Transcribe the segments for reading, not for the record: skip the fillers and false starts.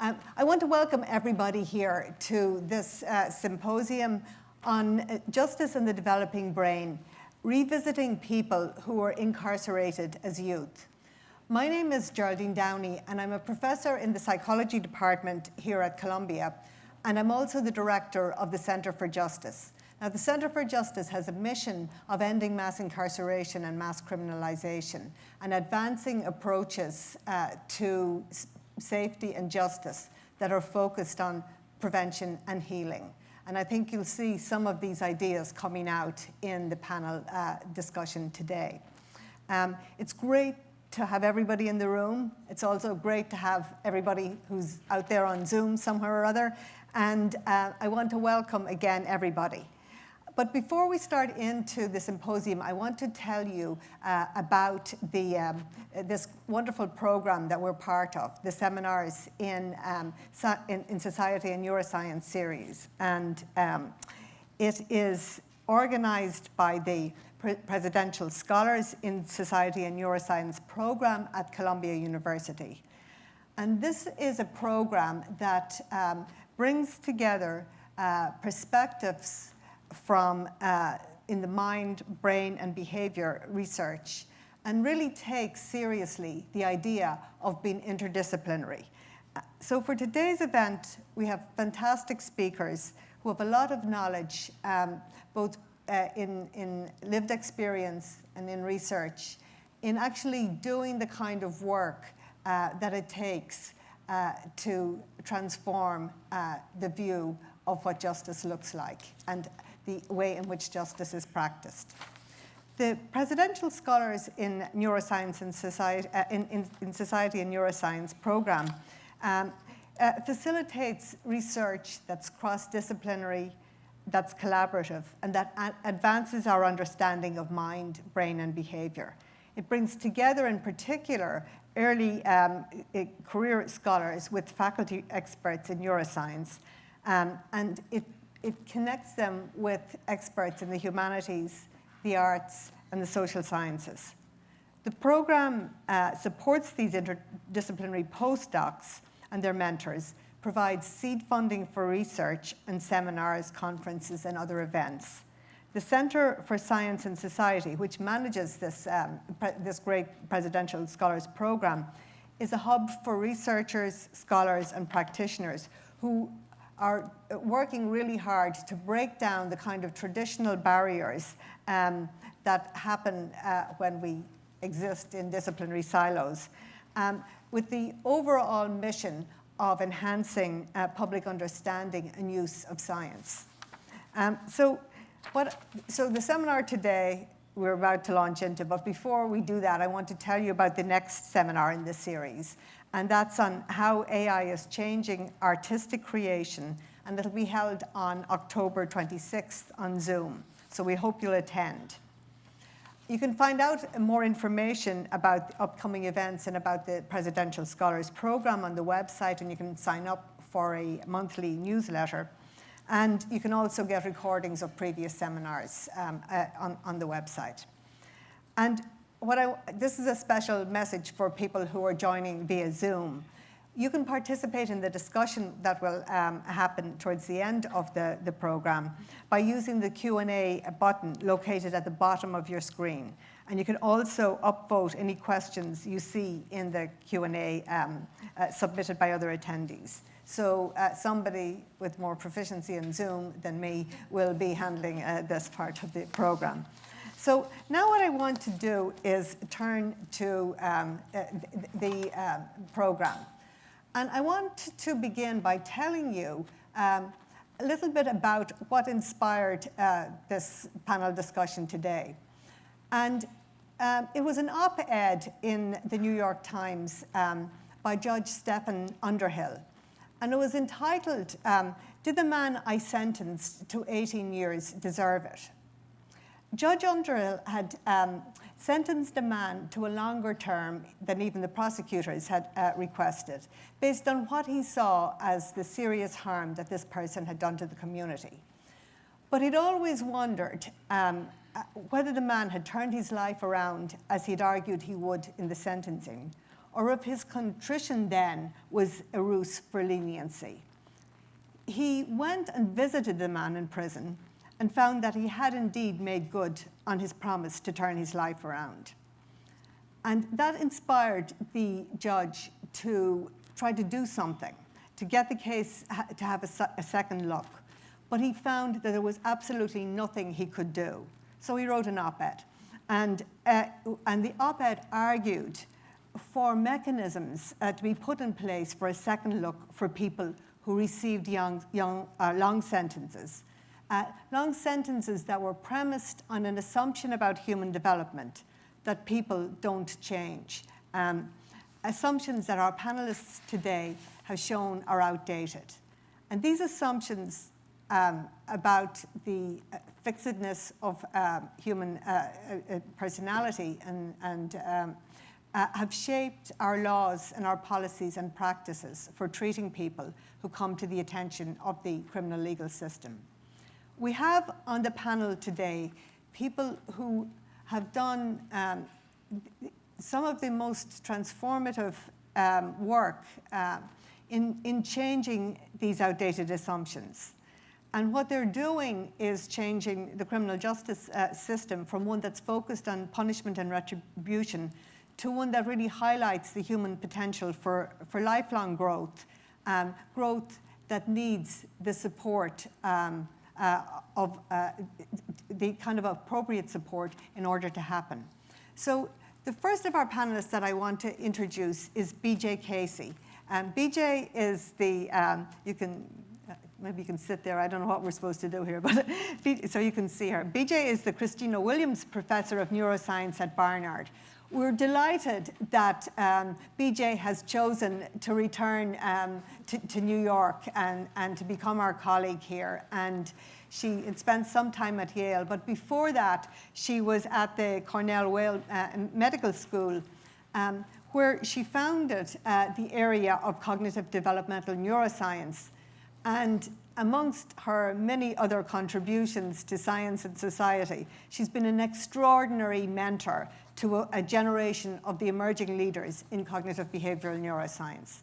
I want to welcome everybody here to this symposium on justice in the developing brain, revisiting people who were incarcerated as youth. My name is Geraldine Downey, and I'm a professor in the psychology department here at Columbia, and I'm also the director of the Centre for Justice. Now, the Centre for Justice has a mission of ending mass incarceration and mass criminalization and advancing approaches to safety and justice that are focused on prevention and healing. And I think you'll see some of these ideas coming out in the panel discussion today. It's great to have everybody in the room. It's also great to have everybody who's out there on Zoom somewhere or other. And I want to welcome again everybody. But before we start into the symposium, I want to tell you about this wonderful program that we're part of, the seminars in Society and Neuroscience series. And it is organized by the Presidential Scholars in Society and Neuroscience program at Columbia University. And this is a program that brings together perspectives from in the mind, brain, and behavior research, and really takes seriously the idea of being interdisciplinary. So for today's event, we have fantastic speakers who have a lot of knowledge, both in lived experience and in research, in actually doing the kind of work that it takes to transform the view of what justice looks like and the way in which justice is practiced. The Presidential Scholars in Neuroscience and Society, in Society and Neuroscience program facilitates research that's cross-disciplinary, that's collaborative, and that advances our understanding of mind, brain, and behavior. It brings together, in particular, early career scholars with faculty experts in neuroscience, and it connects them with experts in the humanities, the arts, and the social sciences. The program supports these interdisciplinary postdocs and their mentors, provides seed funding for research and seminars, conferences, and other events. The Centre for Science and Society, which manages this great Presidential Scholars program, is a hub for researchers, scholars, and practitioners who are working really hard to break down the kind of traditional barriers that happen when we exist in disciplinary silos, with the overall mission of enhancing public understanding and use of science. So the seminar today we're about to launch into, but before we do that, I want to tell you about the next seminar in this series, and that's on how AI is changing artistic creation, and it'll be held on October 26th on Zoom. So we hope you'll attend. You can find out more information about the upcoming events and about the Presidential Scholars Program on the website, and you can sign up for a monthly newsletter. And you can also get recordings of previous seminars on the website. And this is a special message for people who are joining via Zoom. You can participate in the discussion that will happen towards the end of the program by using the Q&A button located at the bottom of your screen. And you can also upvote any questions you see in the Q&A submitted by other attendees. So somebody with more proficiency in Zoom than me will be handling this part of the program. So now what I want to do is turn to the program. And I want to begin by telling you a little bit about what inspired this panel discussion today. And it was an op-ed in the New York Times by Judge Stephen Underhill. And it was entitled, Did the Man I Sentenced to 18 Years Deserve It? Judge Underhill had sentenced a man to a longer term than even the prosecutors had requested, based on what he saw as the serious harm that this person had done to the community. But he'd always wondered whether the man had turned his life around as he'd argued he would in the sentencing, or if his contrition then was a ruse for leniency. He went and visited the man in prison and found that he had indeed made good on his promise to turn his life around. And that inspired the judge to try to do something, to get the case to have a second look. But he found that there was absolutely nothing he could do. So he wrote an op-ed. And the op-ed argued for mechanisms to be put in place for a second look for people who received long sentences. Long sentences that were premised on an assumption about human development, that people don't change. Assumptions that our panelists today have shown are outdated. And these assumptions about the fixedness of human personality and have shaped our laws and our policies and practices for treating people who come to the attention of the criminal legal system. We have on the panel today people who have done some of the most transformative work in changing these outdated assumptions. And what they're doing is changing the criminal justice system from one that's focused on punishment and retribution to one that really highlights the human potential for lifelong growth, growth that needs the support of the kind of appropriate support in order to happen. So the first of our panelists that I want to introduce is BJ Casey. BJ is the, maybe you can sit there, I don't know what we're supposed to do here, but so you can see her. BJ is the Christina Williams Professor of Neuroscience at Barnard. We're delighted that BJ has chosen to return to New York and to become our colleague here. And she had spent some time at Yale, but before that, she was at the Cornell Medical School, where she founded the area of cognitive developmental neuroscience. And amongst her many other contributions to science and society, she's been an extraordinary mentor to a generation of the emerging leaders in cognitive behavioral neuroscience.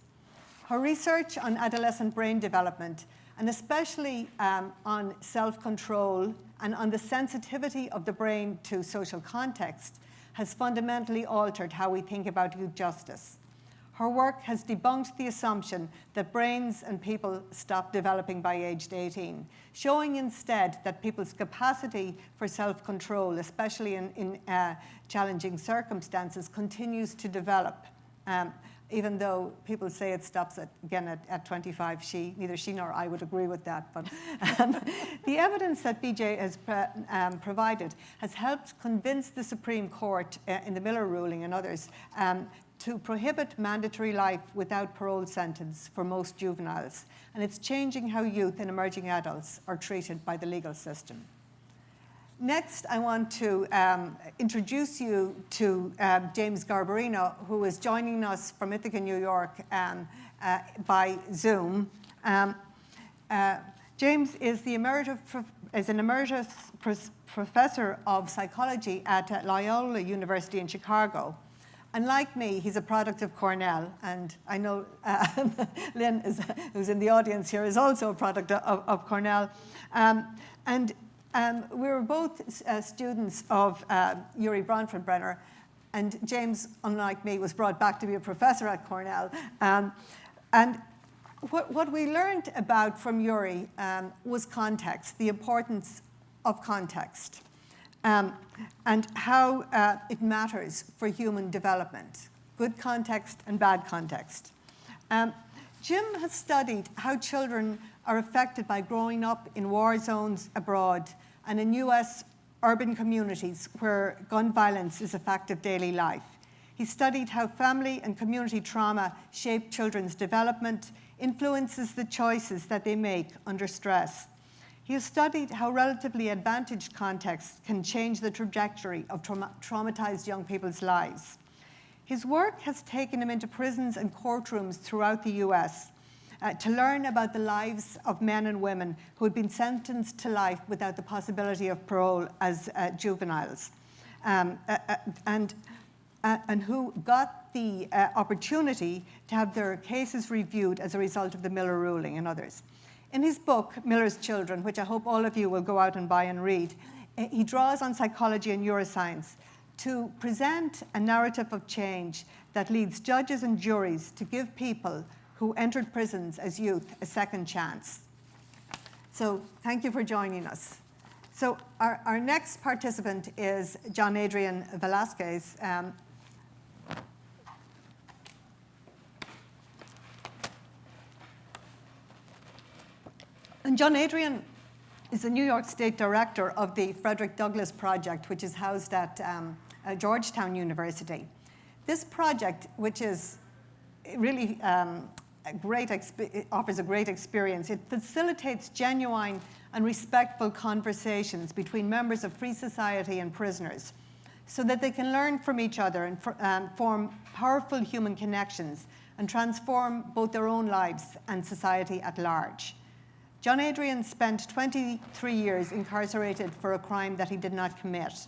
Her research on adolescent brain development, and especially on self-control and on the sensitivity of the brain to social context, has fundamentally altered how we think about youth justice. Her work has debunked the assumption that brains and people stop developing by age 18, showing instead that people's capacity for self-control, especially in challenging circumstances, continues to develop. Even though people say it stops at 25, neither she nor I would agree with that. But the evidence that BJ has provided has helped convince the Supreme Court in the Miller ruling and others to prohibit mandatory life without parole sentence for most juveniles. And it's changing how youth and emerging adults are treated by the legal system. Next, I want to introduce you to James Garbarino, who is joining us from Ithaca, New York, by Zoom. James is an emeritus professor of psychology at Loyola University in Chicago. And like me, he's a product of Cornell. And I know Lynn, who's in the audience here, is also a product of Cornell. We were both students of Urie Bronfenbrenner, and James, unlike me, was brought back to be a professor at Cornell. And what we learned about from Urie was context, the importance of context, and how it matters for human development, good context and bad context. Jim has studied how children are affected by growing up in war zones abroad and in US urban communities where gun violence is a fact of daily life. He studied how family and community trauma shape children's development, influences the choices that they make under stress. He has studied how relatively advantaged contexts can change the trajectory of traumatized young people's lives. His work has taken him into prisons and courtrooms throughout the US to learn about the lives of men and women who had been sentenced to life without the possibility of parole as juveniles. And and who got the opportunity to have their cases reviewed as a result of the Miller ruling and others. In his book, Miller's Children, which I hope all of you will go out and buy and read, he draws on psychology and neuroscience to present a narrative of change that leads judges and juries to give people who entered prisons as youth a second chance. So thank you for joining us. So our next participant is John Adrian Velasquez. And John Adrian is the New York State Director of the Frederick Douglass Project, which is housed at Georgetown University. This project, which is really offers a great experience, it facilitates genuine and respectful conversations between members of free society and prisoners so that they can learn from each other and form powerful human connections and transform both their own lives and society at large. John Adrian spent 23 years incarcerated for a crime that he did not commit.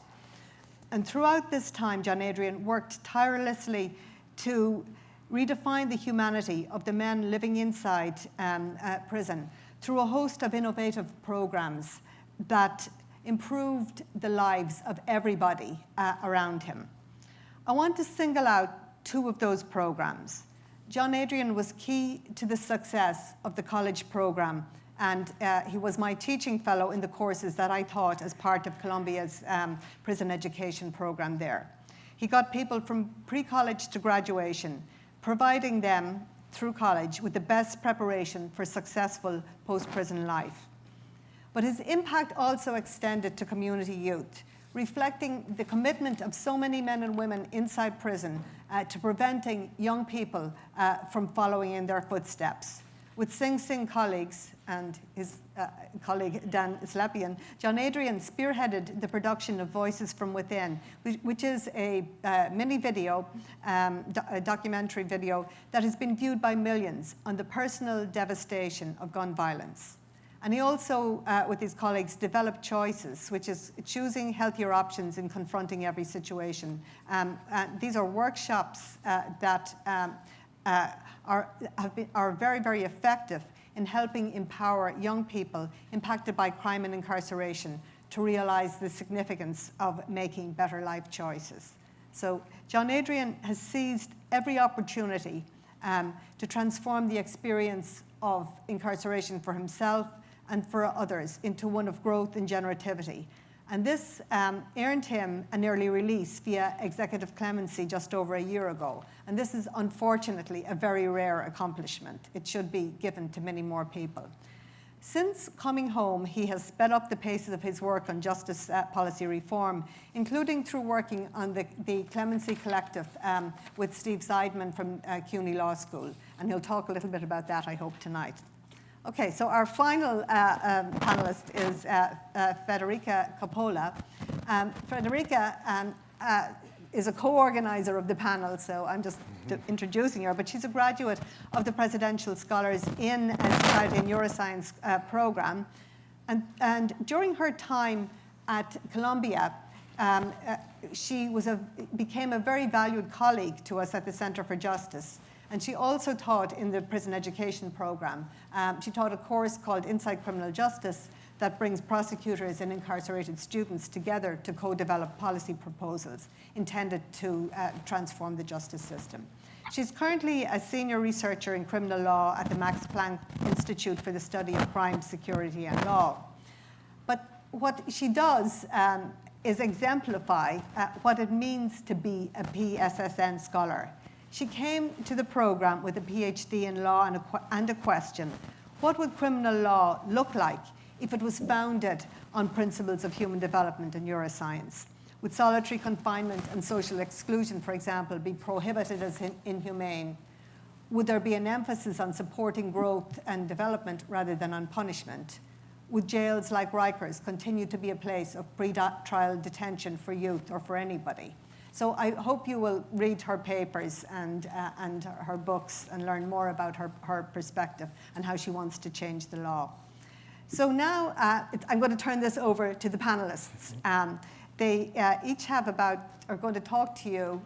And throughout this time, John Adrian worked tirelessly to redefine the humanity of the men living inside prison through a host of innovative programs that improved the lives of everybody around him. I want to single out two of those programs. John Adrian was key to the success of the college program, and he was my teaching fellow in the courses that I taught as part of Columbia's prison education program there. He got people from pre-college to graduation, providing them through college with the best preparation for successful post-prison life. But his impact also extended to community youth, reflecting the commitment of so many men and women inside prison to preventing young people from following in their footsteps. With Sing Sing colleagues and his colleague Dan Slepian, John Adrian spearheaded the production of Voices from Within, which is a mini video, a documentary video that has been viewed by millions on the personal devastation of gun violence. And he also, with his colleagues, developed Choices, which is choosing healthier options in confronting every situation. These are workshops that are very, very effective in helping empower young people impacted by crime and incarceration to realize the significance of making better life choices. So John Adrian has seized every opportunity to transform the experience of incarceration for himself and for others into one of growth and generativity. And this earned him an early release via executive clemency just over a year ago. And this is unfortunately a very rare accomplishment. It should be given to many more people. Since coming home, he has sped up the pace of his work on justice policy reform, including through working on the Clemency Collective with Steve Seidman from CUNY Law School. And he'll talk a little bit about that, I hope, tonight. Okay, so our final panelist is Federica Coppola. Federica is a co-organizer of the panel, so I'm just introducing her, but she's a graduate of the Presidential Scholars in Society and Neuroscience program. And during her time at Columbia, she became a very valued colleague to us at the Center for Justice. And she also taught in the prison education program. She taught a course called Inside Criminal Justice that brings prosecutors and incarcerated students together to co-develop policy proposals intended to transform the justice system. She's currently a senior researcher in criminal law at the Max Planck Institute for the Study of Crime, Security, and Law. But what she does is exemplify what it means to be a PSSN scholar. She came to the program with a PhD in law and a question: what would criminal law look like if it was founded on principles of human development and neuroscience? Would solitary confinement and social exclusion, for example, be prohibited as inhumane? Would there be an emphasis on supporting growth and development rather than on punishment? Would jails like Rikers continue to be a place of pre-trial detention for youth or for anybody? So I hope you will read her papers and her books and learn more about her perspective and how she wants to change the law. So now I'm going to turn this over to the panelists. They each are going to talk to you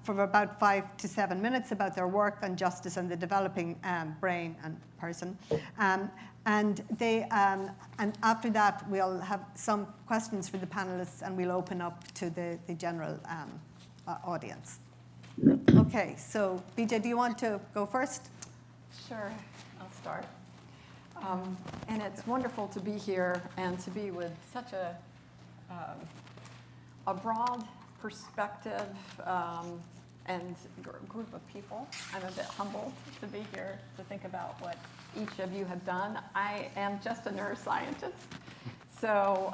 for about 5 to 7 minutes about their work on justice and the developing brain and person. And after that, we'll have some questions for the panelists, and we'll open up to the general audience. Okay, so BJ, do you want to go first? Sure, I'll start. And it's wonderful to be here and to be with such a broad perspective and group of people. I'm a bit humbled to be here to think about what each of you have done. I am just a neuroscientist. So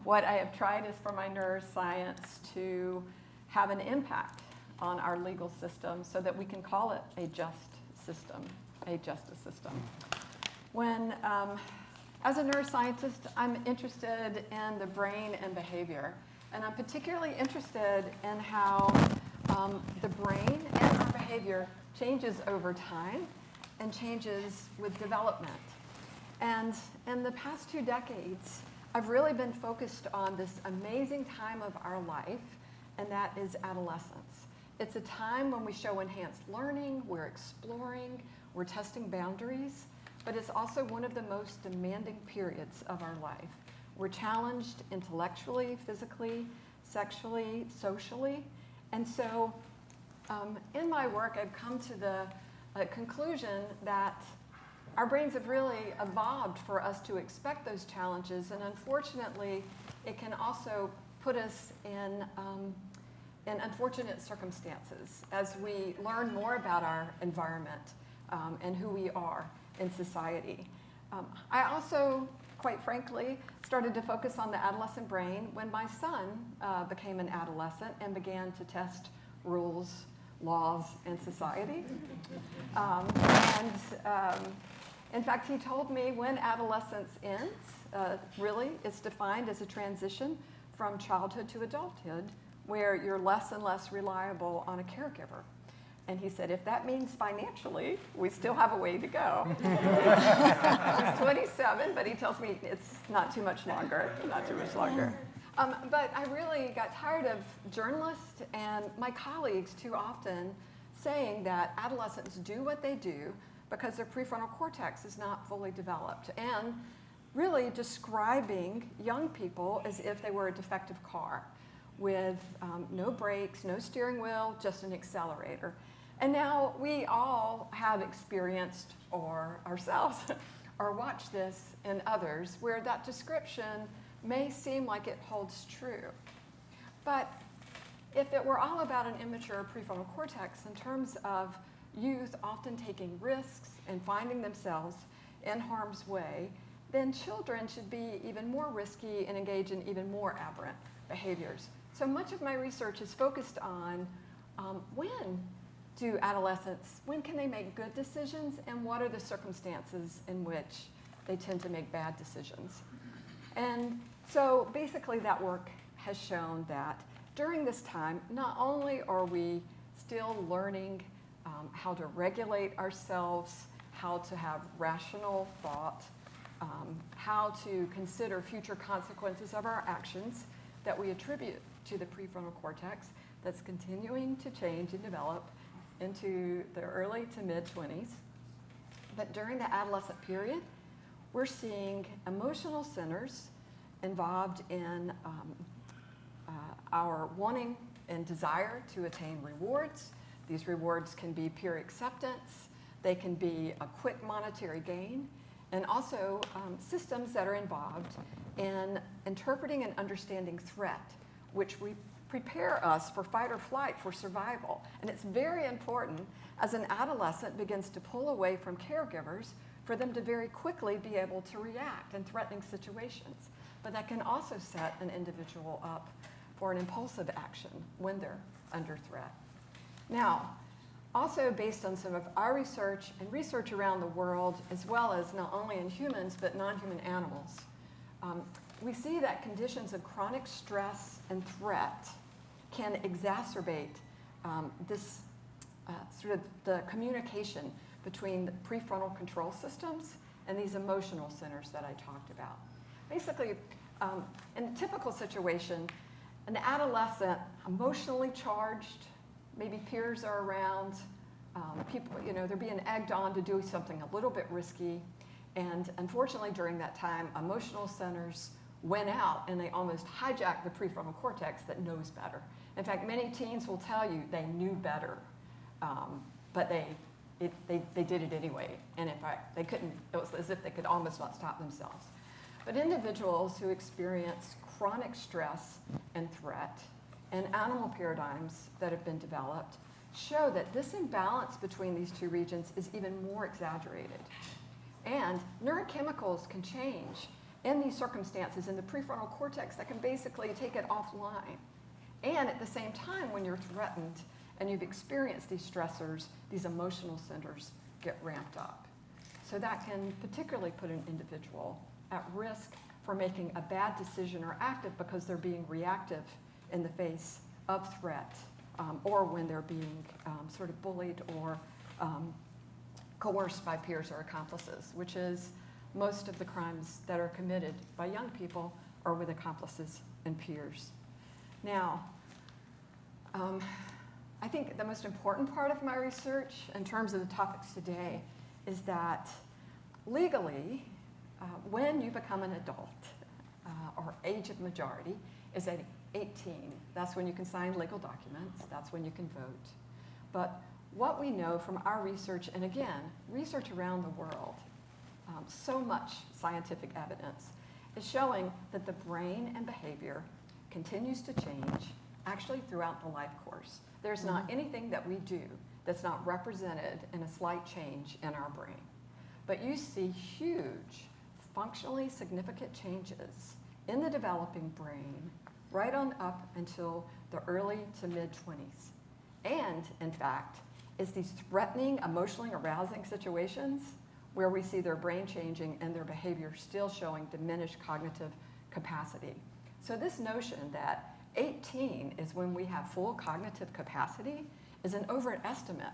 what I have tried is for my neuroscience to have an impact on our legal system so that we can call it a just system, a justice system. When, as a neuroscientist, I'm interested in the brain and behavior. And I'm particularly interested in how the brain and our behavior changes over time and changes with development. And in the past 2 decades, I've really been focused on this amazing time of our life, and that is adolescence. It's a time when we show enhanced learning, we're exploring, we're testing boundaries, but it's also one of the most demanding periods of our life. We're challenged intellectually, physically, sexually, socially. And so in my work, I've come to the conclusion that our brains have really evolved for us to expect those challenges. And unfortunately, it can also put us in unfortunate circumstances as we learn more about our environment and who we are in society. I also, quite frankly, started to focus on the adolescent brain when my son became an adolescent and began to test rules, laws, and society. In fact, he told me when adolescence ends, really, it's defined as a transition from childhood to adulthood, where you're less and less reliable on a caregiver. And he said, if that means financially, we still have a way to go. He's 27, but he tells me it's not too much longer, not too much longer. But I really got tired of journalists and my colleagues too often saying that adolescents do what they do because their prefrontal cortex is not fully developed, and really describing young people as if they were a defective car with no brakes, no steering wheel, just an accelerator. And now we all have experienced, or ourselves, or watched this in others, where that description may seem like it holds true. But if it were all about an immature prefrontal cortex in terms of youth often taking risks and finding themselves in harm's way, then children should be even more risky and engage in even more aberrant behaviors. So much of my research is focused on when can they make good decisions, and what are the circumstances in which they tend to make bad decisions. And so basically that work has shown that during this time, not only are we still learning how to regulate ourselves, how to have rational thought, how to consider future consequences of our actions that we attribute to the prefrontal cortex that's continuing to change and develop into the early to mid-20s. But during the adolescent period, we're seeing emotional centers involved in our wanting and desire to attain rewards. These rewards can be peer acceptance, they can be a quick monetary gain, and also systems that are involved in interpreting and understanding threat, which prepare us for fight or flight, for survival. And it's very important as an adolescent begins to pull away from caregivers for them to very quickly be able to react in threatening situations. But that can also set an individual up for an impulsive action when they're under threat. Now, also based on some of our research and research around the world, as well as not only in humans but non-human animals, we see that conditions of chronic stress and threat can exacerbate this sort of the communication between the prefrontal control systems and these emotional centers that I talked about. Basically, in a typical situation, an adolescent, emotionally charged, maybe peers are around, people, they're being egged on to do something a little bit risky. And unfortunately, during that time, emotional centers went out and they almost hijacked the prefrontal cortex that knows better. In fact, many teens will tell you they knew better, but they did it anyway. And in fact, they couldn't, it was as if they could almost not stop themselves. But individuals who experience chronic stress and threat and animal paradigms that have been developed show that this imbalance between these two regions is even more exaggerated. And neurochemicals can change in these circumstances in the prefrontal cortex that can basically take it offline. And at the same time, when you're threatened and you've experienced these stressors, these emotional centers get ramped up. So that can particularly put an individual at risk for making a bad decision or active because they're being reactive in the face of threat, or when they're being sort of bullied or coerced by peers or accomplices, which is most of the crimes that are committed by young people are with accomplices and peers. Now, I think the most important part of my research in terms of the topics today is that legally, when you become an adult, or age of majority is at 18. That's when you can sign legal documents. That's when you can vote. But what we know from our research, and again, research around the world, so much scientific evidence, is showing that the brain and behavior continues to change actually throughout the life course. There's not anything that we do that's not represented in a slight change in our brain. But you see huge, functionally significant changes in the developing brain right on up until the early to mid-20s. And, in fact, it's these threatening, emotionally arousing situations where we see their brain changing and their behavior still showing diminished cognitive capacity. So this notion that 18 is when we have full cognitive capacity is an overestimate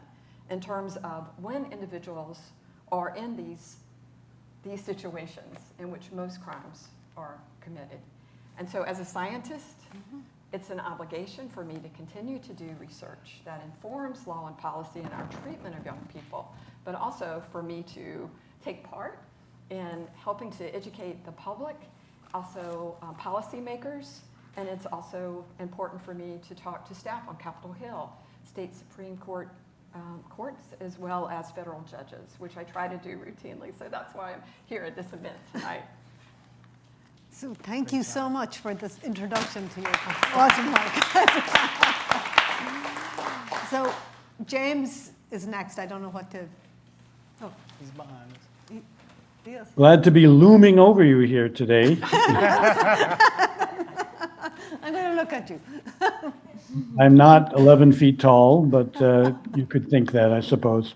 in terms of when individuals are in these situations in which most crimes are committed. And so as a scientist, it's an obligation for me to continue to do research that informs law and policy in our treatment of young people, but also for me to take part in helping to educate the public, also policymakers, and it's also important for me to talk to staff on Capitol Hill, state Supreme Court courts, as well as federal judges, which I try to do routinely. So that's why I'm here at this event tonight. So thank you so much for this introduction to your awesome work. So James is next. I don't know what to. Oh, He's behind us. Yes. Glad to be looming over you here today. I'm going to look at you. I'm not 11 feet tall, but you could think that, I suppose.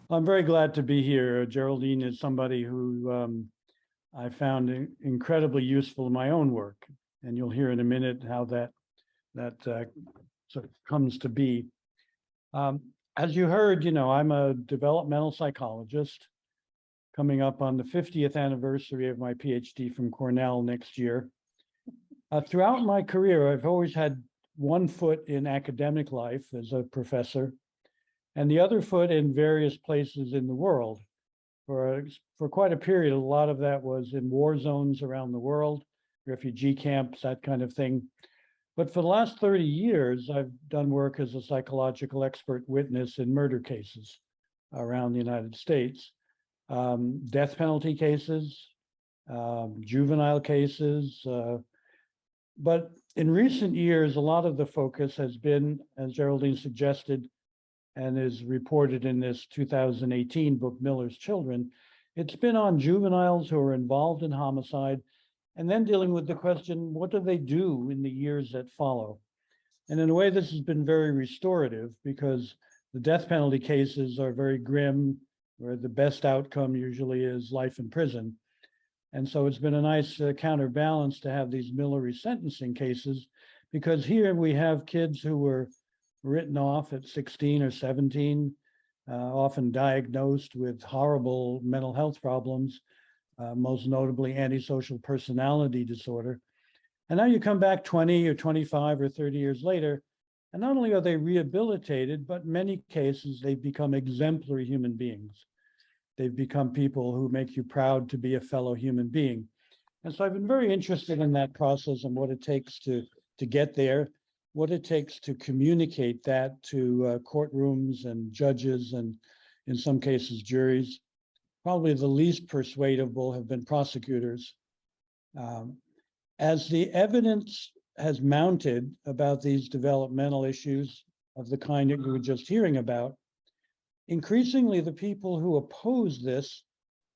I'm very glad to be here. Geraldine is somebody who I found incredibly useful in my own work, and you'll hear in a minute how that sort of comes to be. As you heard, I'm a developmental psychologist, coming up on the 50th anniversary of my PhD from Cornell next year. Throughout my career, I've always had one foot in academic life as a professor, and the other foot in various places in the world. For quite a period, a lot of that was in war zones around the world, refugee camps, that kind of thing. But for the last 30 years, I've done work as a psychological expert witness in murder cases around the United States, death penalty cases, juvenile cases. But in recent years, a lot of the focus has been, as Geraldine suggested, and is reported in this 2018 book, Miller's Children, it's been on juveniles who are involved in homicide, and then dealing with the question, what do they do in the years that follow? And in a way, this has been very restorative because the death penalty cases are very grim, where the best outcome usually is life in prison. And so it's been a nice counterbalance to have these Miller resentencing cases, because here we have kids who were written off at 16 or 17, often diagnosed with horrible mental health problems, most notably antisocial personality disorder. And now you come back 20 or 25 or 30 years later, and not only are they rehabilitated, but in many cases, they've become exemplary human beings. They've become people who make you proud to be a fellow human being. And so I've been very interested in that process and what it takes to get there, what it takes to communicate that to courtrooms and judges and in some cases juries. Probably the least persuadable have been prosecutors. As the evidence has mounted about these developmental issues of the kind that you were just hearing about, increasingly the people who oppose this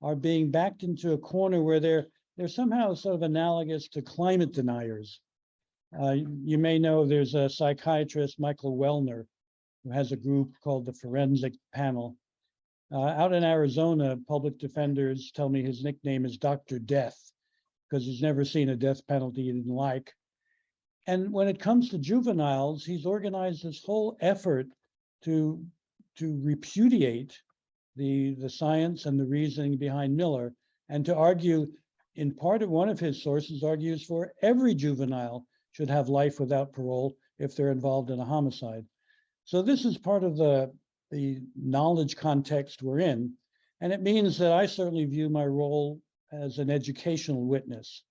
are being backed into a corner where they're somehow sort of analogous to climate deniers. You may know there's a psychiatrist, Michael Wellner, who has a group called the Forensic Panel. Out in Arizona, public defenders tell me his nickname is Dr. Death, because he's never seen a death penalty he didn't like. And when it comes to juveniles, he's organized this whole effort to repudiate the science and the reasoning behind Miller, and to argue, in part of one of his sources argues for every juvenile should have life without parole if they're involved in a homicide. So this is part of the knowledge context we're in. And it means that I certainly view my role as an educational witness,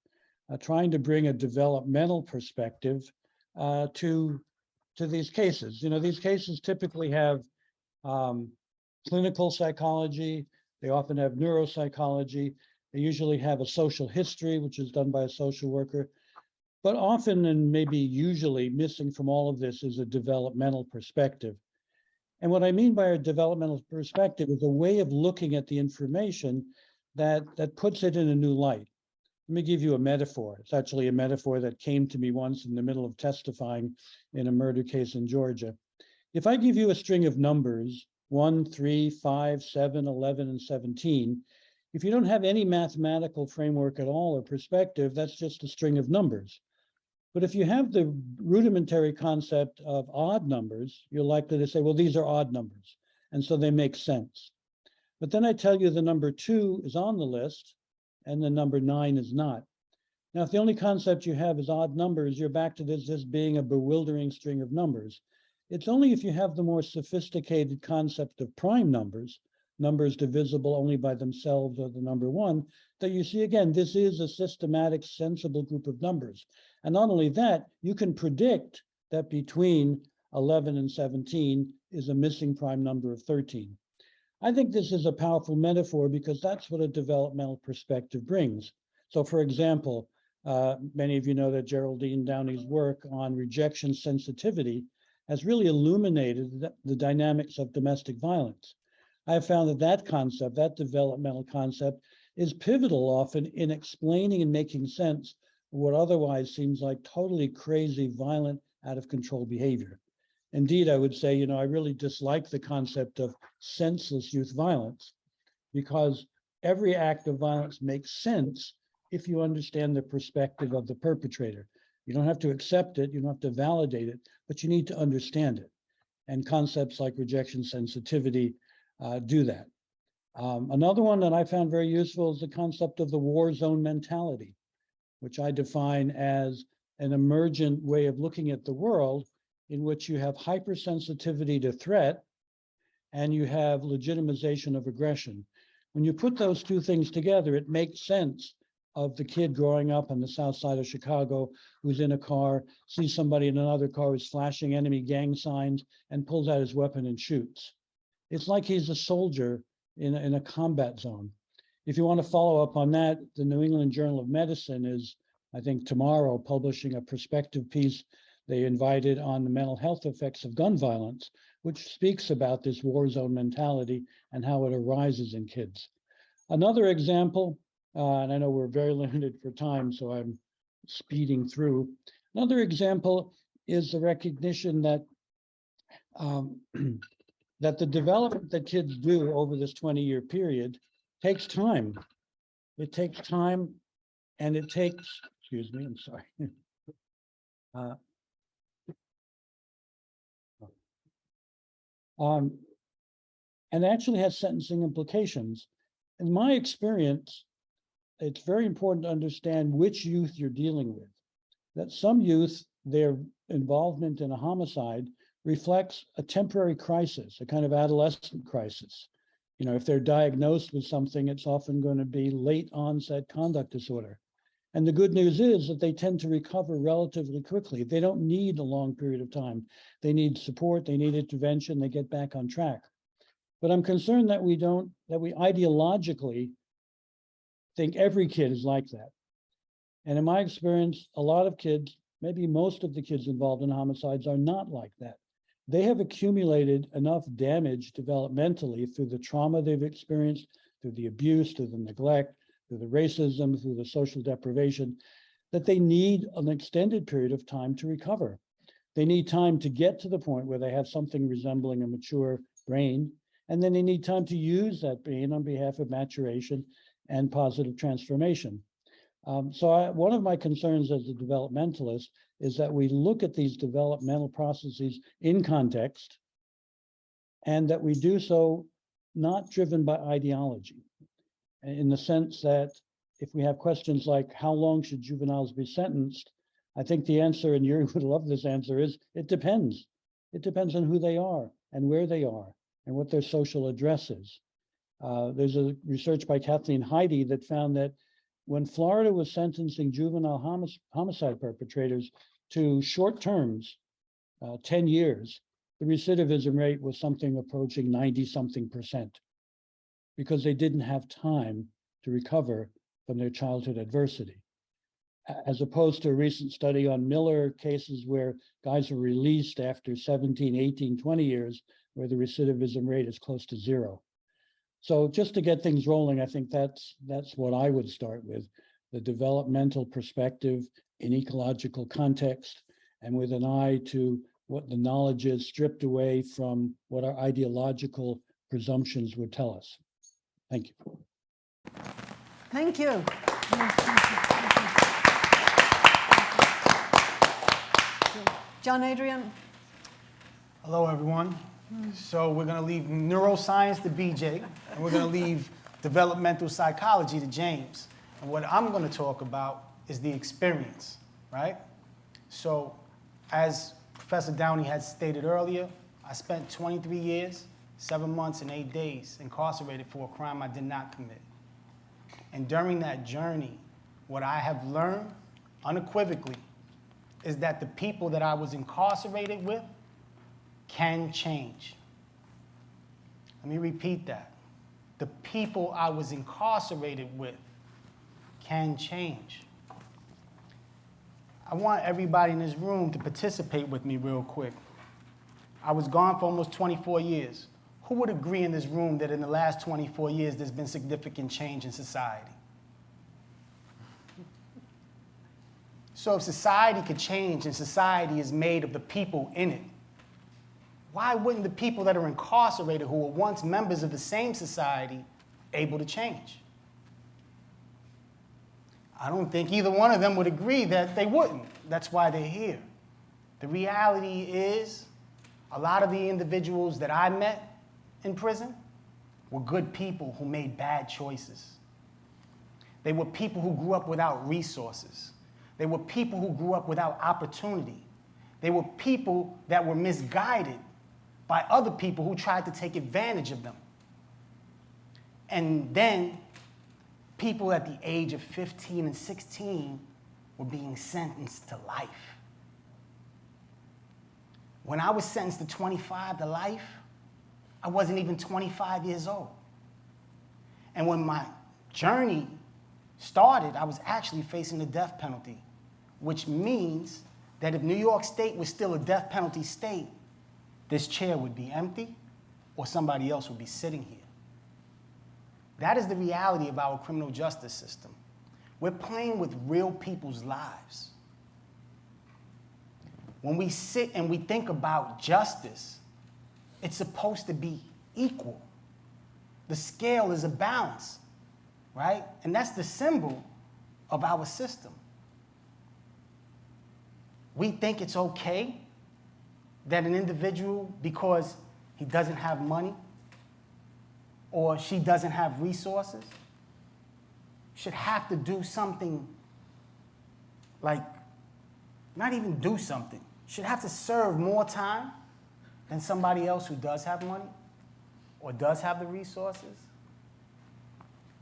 trying to bring a developmental perspective to these cases. You know, these cases typically have clinical psychology, they often have neuropsychology, they usually have a social history, which is done by a social worker. But often, and maybe usually, missing from all of this is a developmental perspective. And what I mean by a developmental perspective is a way of looking at the information that puts it in a new light. Let me give you a metaphor. It's actually a metaphor that came to me once in the middle of testifying in a murder case in Georgia. If I give you a string of numbers, 1, 3, 5, 7, 11, and 17, if you don't have any mathematical framework at all or perspective, that's just a string of numbers. But if you have the rudimentary concept of odd numbers, you're likely to say, well, these are odd numbers. And so they make sense. But then I tell you the number 2 is on the list and the number 9 is not. Now, if the only concept you have is odd numbers, you're back to this just being a bewildering string of numbers. It's only if you have the more sophisticated concept of prime numbers, numbers divisible only by themselves or the number 1, that you see, again, this is a systematic, sensible group of numbers. And not only that, you can predict that between 11 and 17 is a missing prime number of 13. I think this is a powerful metaphor because that's what a developmental perspective brings. So for example, many of you know that Geraldine Downey's work on rejection sensitivity has really illuminated the dynamics of domestic violence. I have found that that concept, that developmental concept, is pivotal often in explaining and making sense of what otherwise seems like totally crazy, violent, out of control behavior. Indeed, I would say, you know, I really dislike the concept of senseless youth violence because every act of violence makes sense if you understand the perspective of the perpetrator. You don't have to accept it, you don't have to validate it, but you need to understand it. And concepts like rejection sensitivity do that. Another one that I found very useful is the concept of the war zone mentality, which I define as an emergent way of looking at the world in which you have hypersensitivity to threat and you have legitimization of aggression. When you put those two things together, it makes sense of the kid growing up on the south side of Chicago who's in a car, sees somebody in another car who's flashing enemy gang signs and pulls out his weapon and shoots. It's like he's a soldier in a combat zone. If you want to follow up on that, the New England Journal of Medicine is, I think, tomorrow publishing a perspective piece they invited on the mental health effects of gun violence, which speaks about this war zone mentality and how it arises in kids. Another example, and I know we're very limited for time, so I'm speeding through. Another example is the recognition that that the development that kids do over this 20-year period takes time. It takes time, and it takes, excuse me, I'm sorry. And actually has sentencing implications. In my experience, it's very important to understand which youth you're dealing with. That some youth, their involvement in a homicide reflects a temporary crisis, a kind of adolescent crisis. You know, if they're diagnosed with something, it's often going to be late onset conduct disorder. And the good news is that they tend to recover relatively quickly. They don't need a long period of time. They need support, they need intervention, they get back on track. But I'm concerned that we ideologically think every kid is like that. And in my experience, a lot of kids, maybe most of the kids involved in homicides, are not like that. They have accumulated enough damage developmentally through the trauma they've experienced, through the abuse, through the neglect, through the racism, through the social deprivation, that they need an extended period of time to recover. They need time to get to the point where they have something resembling a mature brain, and then they need time to use that brain on behalf of maturation and positive transformation. One of my concerns as a developmentalist is that we look at these developmental processes in context, and that we do so not driven by ideology, in the sense that if we have questions like how long should juveniles be sentenced, I think the answer, and Yuri would love this answer, is it depends. It depends on who they are and where they are and what their social address is. There's a research by Kathleen Heide that found that when Florida was sentencing juvenile homicide perpetrators to short terms, 10 years, the recidivism rate was something approaching 90-something%, because they didn't have time to recover from their childhood adversity. As opposed to a recent study on Miller cases where guys were released after 17, 18, 20 years, where the recidivism rate is close to 0. So just to get things rolling, I think that's what I would start with, the developmental perspective in ecological context, and with an eye to what the knowledge is stripped away from what our ideological presumptions would tell us. Thank you. Thank you. John Adrian. Hello, everyone. So we're going to leave neuroscience to BJ, and we're going to leave developmental psychology to James. And what I'm going to talk about is the experience, right? So as Professor Downey had stated earlier, I spent 23 years, 7 months, and 8 days incarcerated for a crime I did not commit. And during that journey, what I have learned unequivocally is that the people that I was incarcerated with can change. Let me repeat that. The people I was incarcerated with can change. I want everybody in this room to participate with me real quick. I was gone for almost 24 years. Who would agree in this room that in the last 24 years there's been significant change in society? So if society could change and society is made of the people in it, why wouldn't the people that are incarcerated who were once members of the same society able to change? I don't think either one of them would agree that they wouldn't. That's why they're here. The reality is, a lot of the individuals that I met in prison were good people who made bad choices. They were people who grew up without resources. They were people who grew up without opportunity. They were people that were misguided by other people who tried to take advantage of them. And then people at the age of 15 and 16 were being sentenced to life. When I was sentenced to 25 to life, I wasn't even 25 years old. And when my journey started, I was actually facing the death penalty, which means that if New York State was still a death penalty state, this chair would be empty or somebody else would be sitting here. That is the reality of our criminal justice system. We're playing with real people's lives. When we sit and we think about justice, it's supposed to be equal. The scale is a balance, right? And that's the symbol of our system. We think it's okay that an individual, because he doesn't have money or she doesn't have resources, should have to do something like, not even do something, should have to serve more time than somebody else who does have money or does have the resources?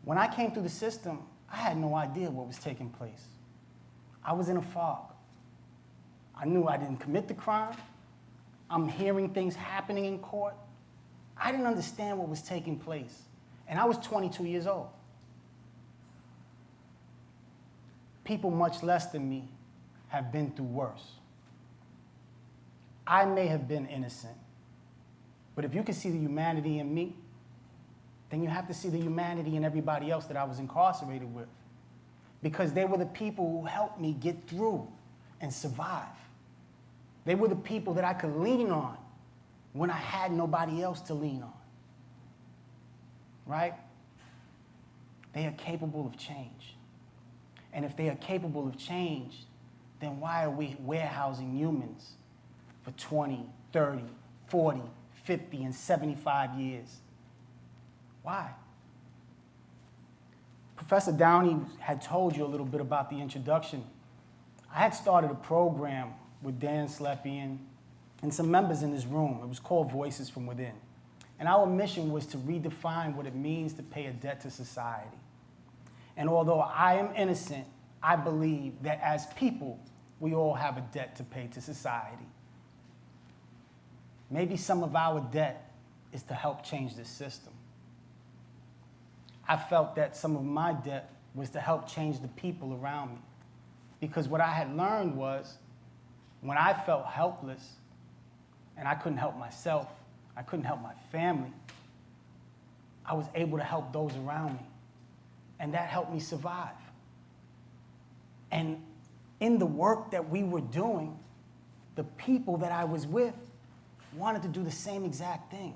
When I came through the system, I had no idea what was taking place. I was in a fog. I knew I didn't commit the crime. I'm hearing things happening in court. I didn't understand what was taking place. And I was 22 years old. People much less than me have been through worse. I may have been innocent, but if you can see the humanity in me, then you have to see the humanity in everybody else that I was incarcerated with. Because they were the people who helped me get through and survive. They were the people that I could lean on when I had nobody else to lean on. Right? They are capable of change. And if they are capable of change, then why are we warehousing humans for 20, 30, 40, 50, and 75 years? Why? Professor Downey had told you a little bit about the introduction. I had started a program with Dan Slepian and some members in this room. It was called Voices from Within. And our mission was to redefine what it means to pay a debt to society. And although I am innocent, I believe that as people, we all have a debt to pay to society. Maybe some of our debt is to help change this system. I felt that some of my debt was to help change the people around me. Because what I had learned was, when I felt helpless and I couldn't help myself, I couldn't help my family, I was able to help those around me. And that helped me survive. And in the work that we were doing, the people that I was with wanted to do the same exact thing.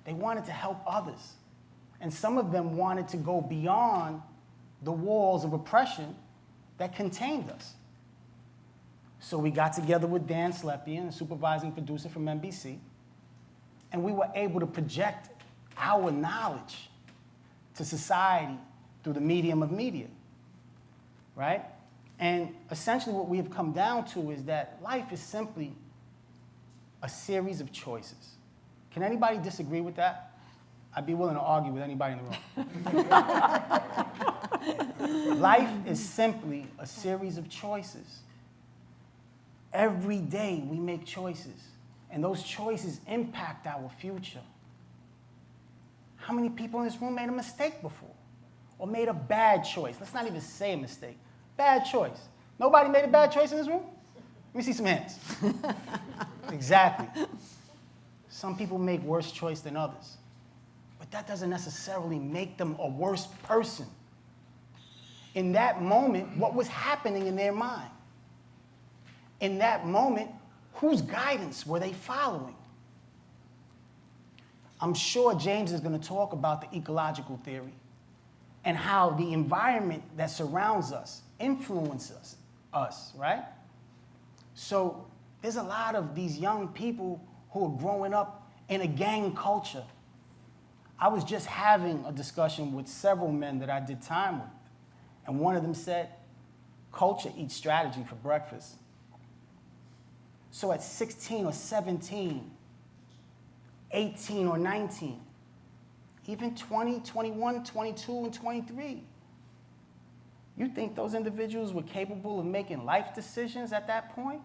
They wanted to help others. And some of them wanted to go beyond the walls of oppression that contained us. So we got together with Dan Slepian, a supervising producer from NBC, and we were able to project our knowledge to society through the medium of media, right? And essentially what we have come down to is that life is simply a series of choices. Can anybody disagree with that? I'd be willing to argue with anybody in the room. Life is simply a series of choices. Every day we make choices, and those choices impact our future. How many people in this room made a mistake before? Or made a bad choice? Let's not even say a mistake. Bad choice. Nobody made a bad choice in this room? Let me see some hands. Exactly. Some people make worse choice than others. But that doesn't necessarily make them a worse person. In that moment, what was happening in their mind? In that moment, whose guidance were they following? I'm sure James is going to talk about the ecological theory and how the environment that surrounds us influences us, right? So there's a lot of these young people who are growing up in a gang culture. I was just having a discussion with several men that I did time with, and one of them said, culture eats strategy for breakfast. So at 16 or 17, 18 or 19, even 20, 21, 22, and 23, you think those individuals were capable of making life decisions at that point?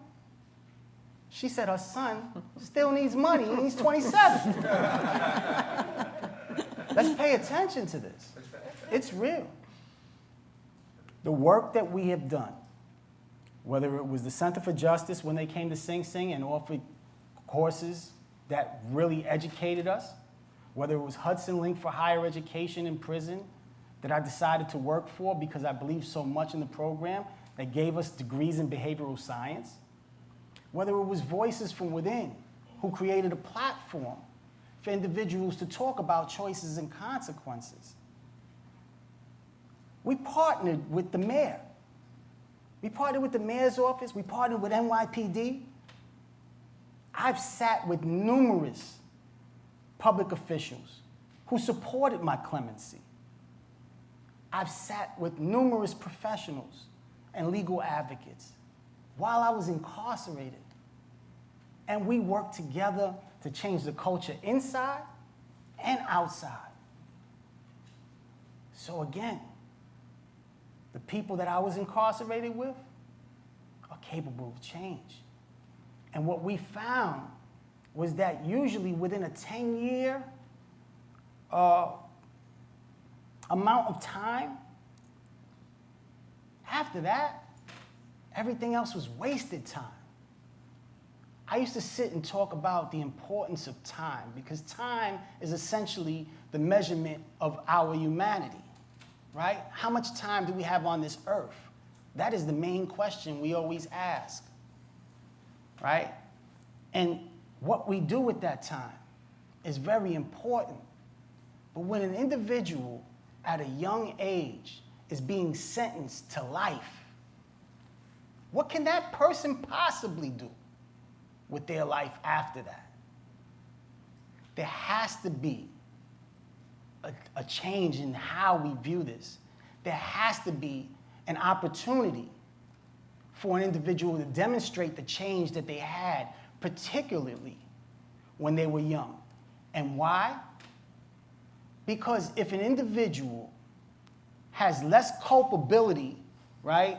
She said her son still needs money and he's 27. Let's pay attention to this. It's real. The work that we have done, whether it was the Center for Justice when they came to Sing Sing and offered courses that really educated us, whether it was Hudson Link for higher education in prison that I decided to work for because I believed so much in the program that gave us degrees in behavioral science, whether it was Voices from Within, who created a platform for individuals to talk about choices and consequences. We partnered with the mayor. We partnered with the mayor's office. We partnered with NYPD. I've sat with numerous public officials who supported my clemency. I've sat with numerous professionals and legal advocates while I was incarcerated. And we worked together to change the culture inside and outside. So again, the people that I was incarcerated with are capable of change. And what we found was that usually within a 10-year amount of time, after that, everything else was wasted time. I used to sit and talk about the importance of time because time is essentially the measurement of our humanity, right? How much time do we have on this earth? That is the main question we always ask, right? And what we do with that time is very important. But when an individual at a young age is being sentenced to life, what can that person possibly do with their life after that? There has to be a change in how we view this. There has to be an opportunity for an individual to demonstrate the change that they had, particularly when they were young. And why? Because if an individual has less culpability, right,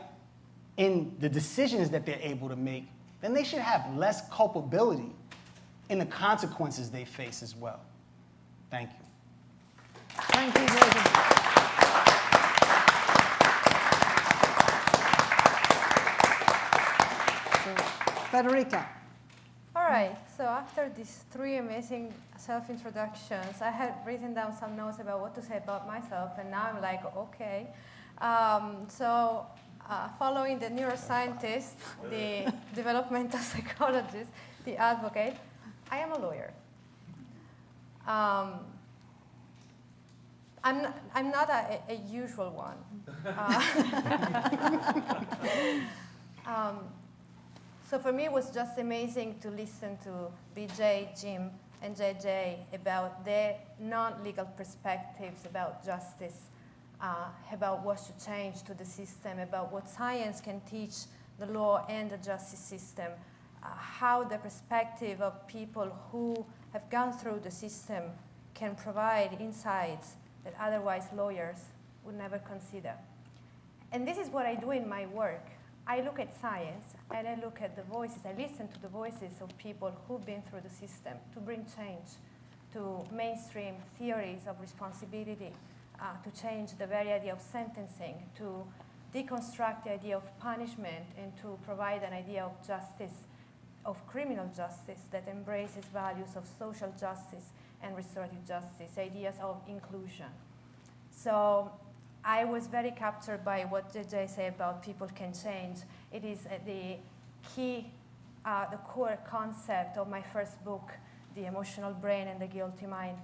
in the decisions that they're able to make, then they should have less culpability in the consequences they face as well. Thank you. Thank you, David. So, Federica. All right, so after these three amazing self-introductions, I had written down some notes about what to say about myself, and now I'm like, okay. Following the neuroscientist, the developmental psychologist, the advocate, I am a lawyer. I'm not a usual one. So for me, it was just amazing to listen to BJ, Jim, and JJ about their non-legal perspectives about justice, about what should change to the system, about what science can teach the law and the justice system, how the perspective of people who have gone through the system can provide insights that otherwise lawyers would never consider. And this is what I do in my work. I look at science and I look at the voices, I listen to the voices of people who've been through the system to bring change, to mainstream theories of responsibility, to change the very idea of sentencing, to deconstruct the idea of punishment, and to provide an idea of justice, of criminal justice that embraces values of social justice and restorative justice, ideas of inclusion. So I was very captured by what JJ said about people can change. It is the key, the core concept of my first book, The Emotional Brain and the Guilty Mind.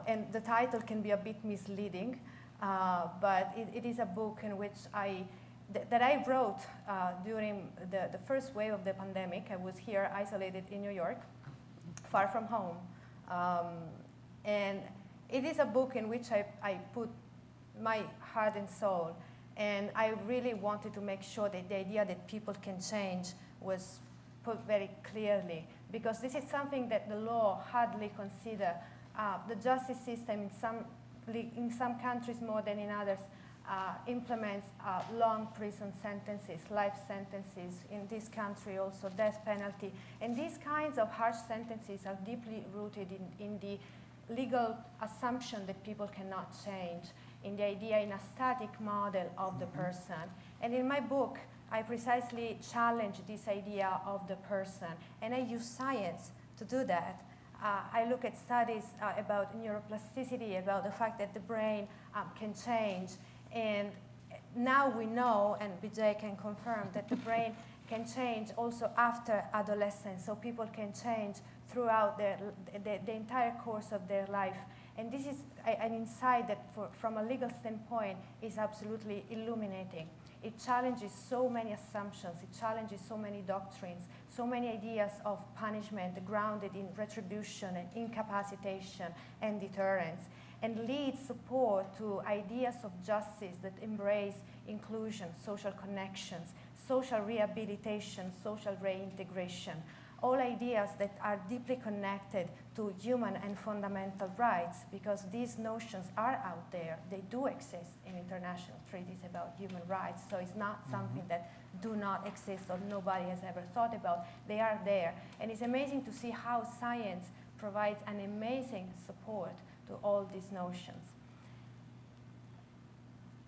And the title can be a bit misleading, but it is a book in which that I wrote during the first wave of the pandemic. I was here isolated in New York, far from home. And it is a book in which I put my heart and soul. And I really wanted to make sure that the idea that people can change was put very clearly, because this is something that the law hardly consider. The justice system in some countries more than in others implements long prison sentences, life sentences. In this country also death penalty. And these kinds of harsh sentences are deeply rooted in the legal assumption that people cannot change, in the idea, in a static model of the person. And in my book, I precisely challenge this idea of the person, and I use science to do that. I look at studies about neuroplasticity, about the fact that the brain can change, and now we know, and BJ can confirm, that the brain can change also after adolescence, so people can change throughout the entire course of their life. And this is an insight that from a legal standpoint is absolutely illuminating. It challenges so many assumptions. It challenges so many doctrines, so many ideas of punishment grounded in retribution and incapacitation and deterrence, and leads support to ideas of justice that embrace inclusion, social connections, social rehabilitation, social reintegration, all ideas that are deeply connected to human and fundamental rights, because these notions are out there. They do exist in international treaties about human rights, so it's not something that do not exist or nobody has ever thought about. They are there, and it's amazing to see how science provides an amazing support to all these notions.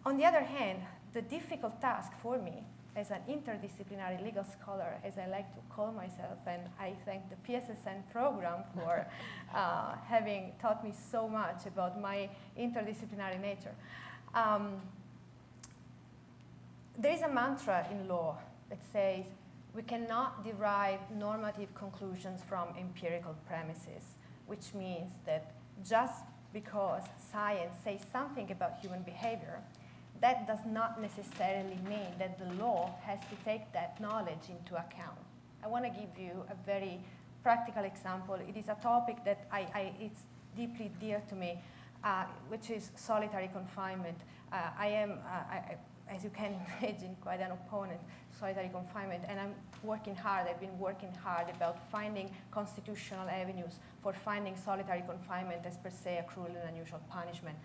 On the other hand, the difficult task for me as an interdisciplinary legal scholar, as I like to call myself, and I thank the PSSN program for having taught me so much about my interdisciplinary nature. There is a mantra in law that says we cannot derive normative conclusions from empirical premises, which means that just because science says something about human behavior, that does not necessarily mean that the law has to take that knowledge into account. I want to give you a very practical example. It is a topic that it's deeply dear to me, which is solitary confinement. I am, as you can imagine, quite an opponent to solitary confinement, and I'm working hard. I've been working hard about finding constitutional avenues for finding solitary confinement as per se a cruel and unusual punishment,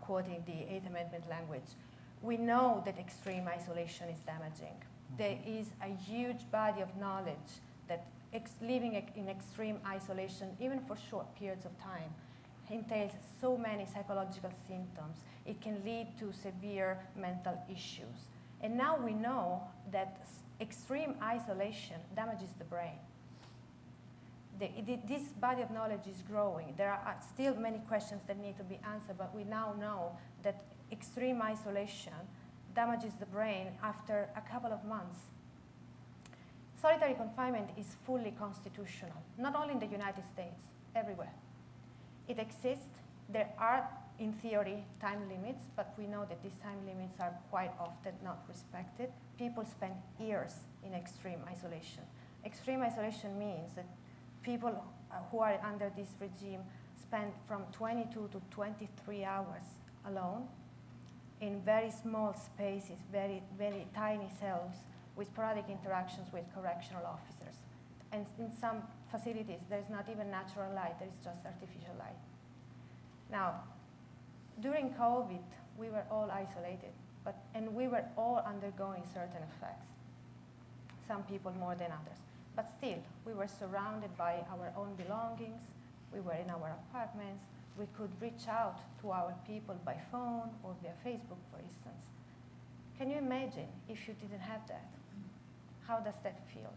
quoting the Eighth Amendment language. We know that extreme isolation is damaging. There is a huge body of knowledge that living in extreme isolation, even for short periods of time, entails so many psychological symptoms. It can lead to severe mental issues. And now we know that extreme isolation damages the brain. This body of knowledge is growing. There are still many questions that need to be answered, but we now know that extreme isolation damages the brain after a couple of months. Solitary confinement is fully constitutional, not only in the United States, everywhere. It exists. There are, in theory, time limits, but we know that these time limits are quite often not respected. People spend years in extreme isolation. Extreme isolation means that people who are under this regime spend from 22 to 23 hours alone in very small spaces, very, very tiny cells with sporadic interactions with correctional officers. And in some facilities, there's not even natural light, there is just artificial light. Now, during COVID, we were all isolated, and we were all undergoing certain effects, some people more than others. But still, we were surrounded by our own belongings, we were in our apartments, we could reach out to our people by phone or via Facebook, for instance. Can you imagine if you didn't have that? How does that feel?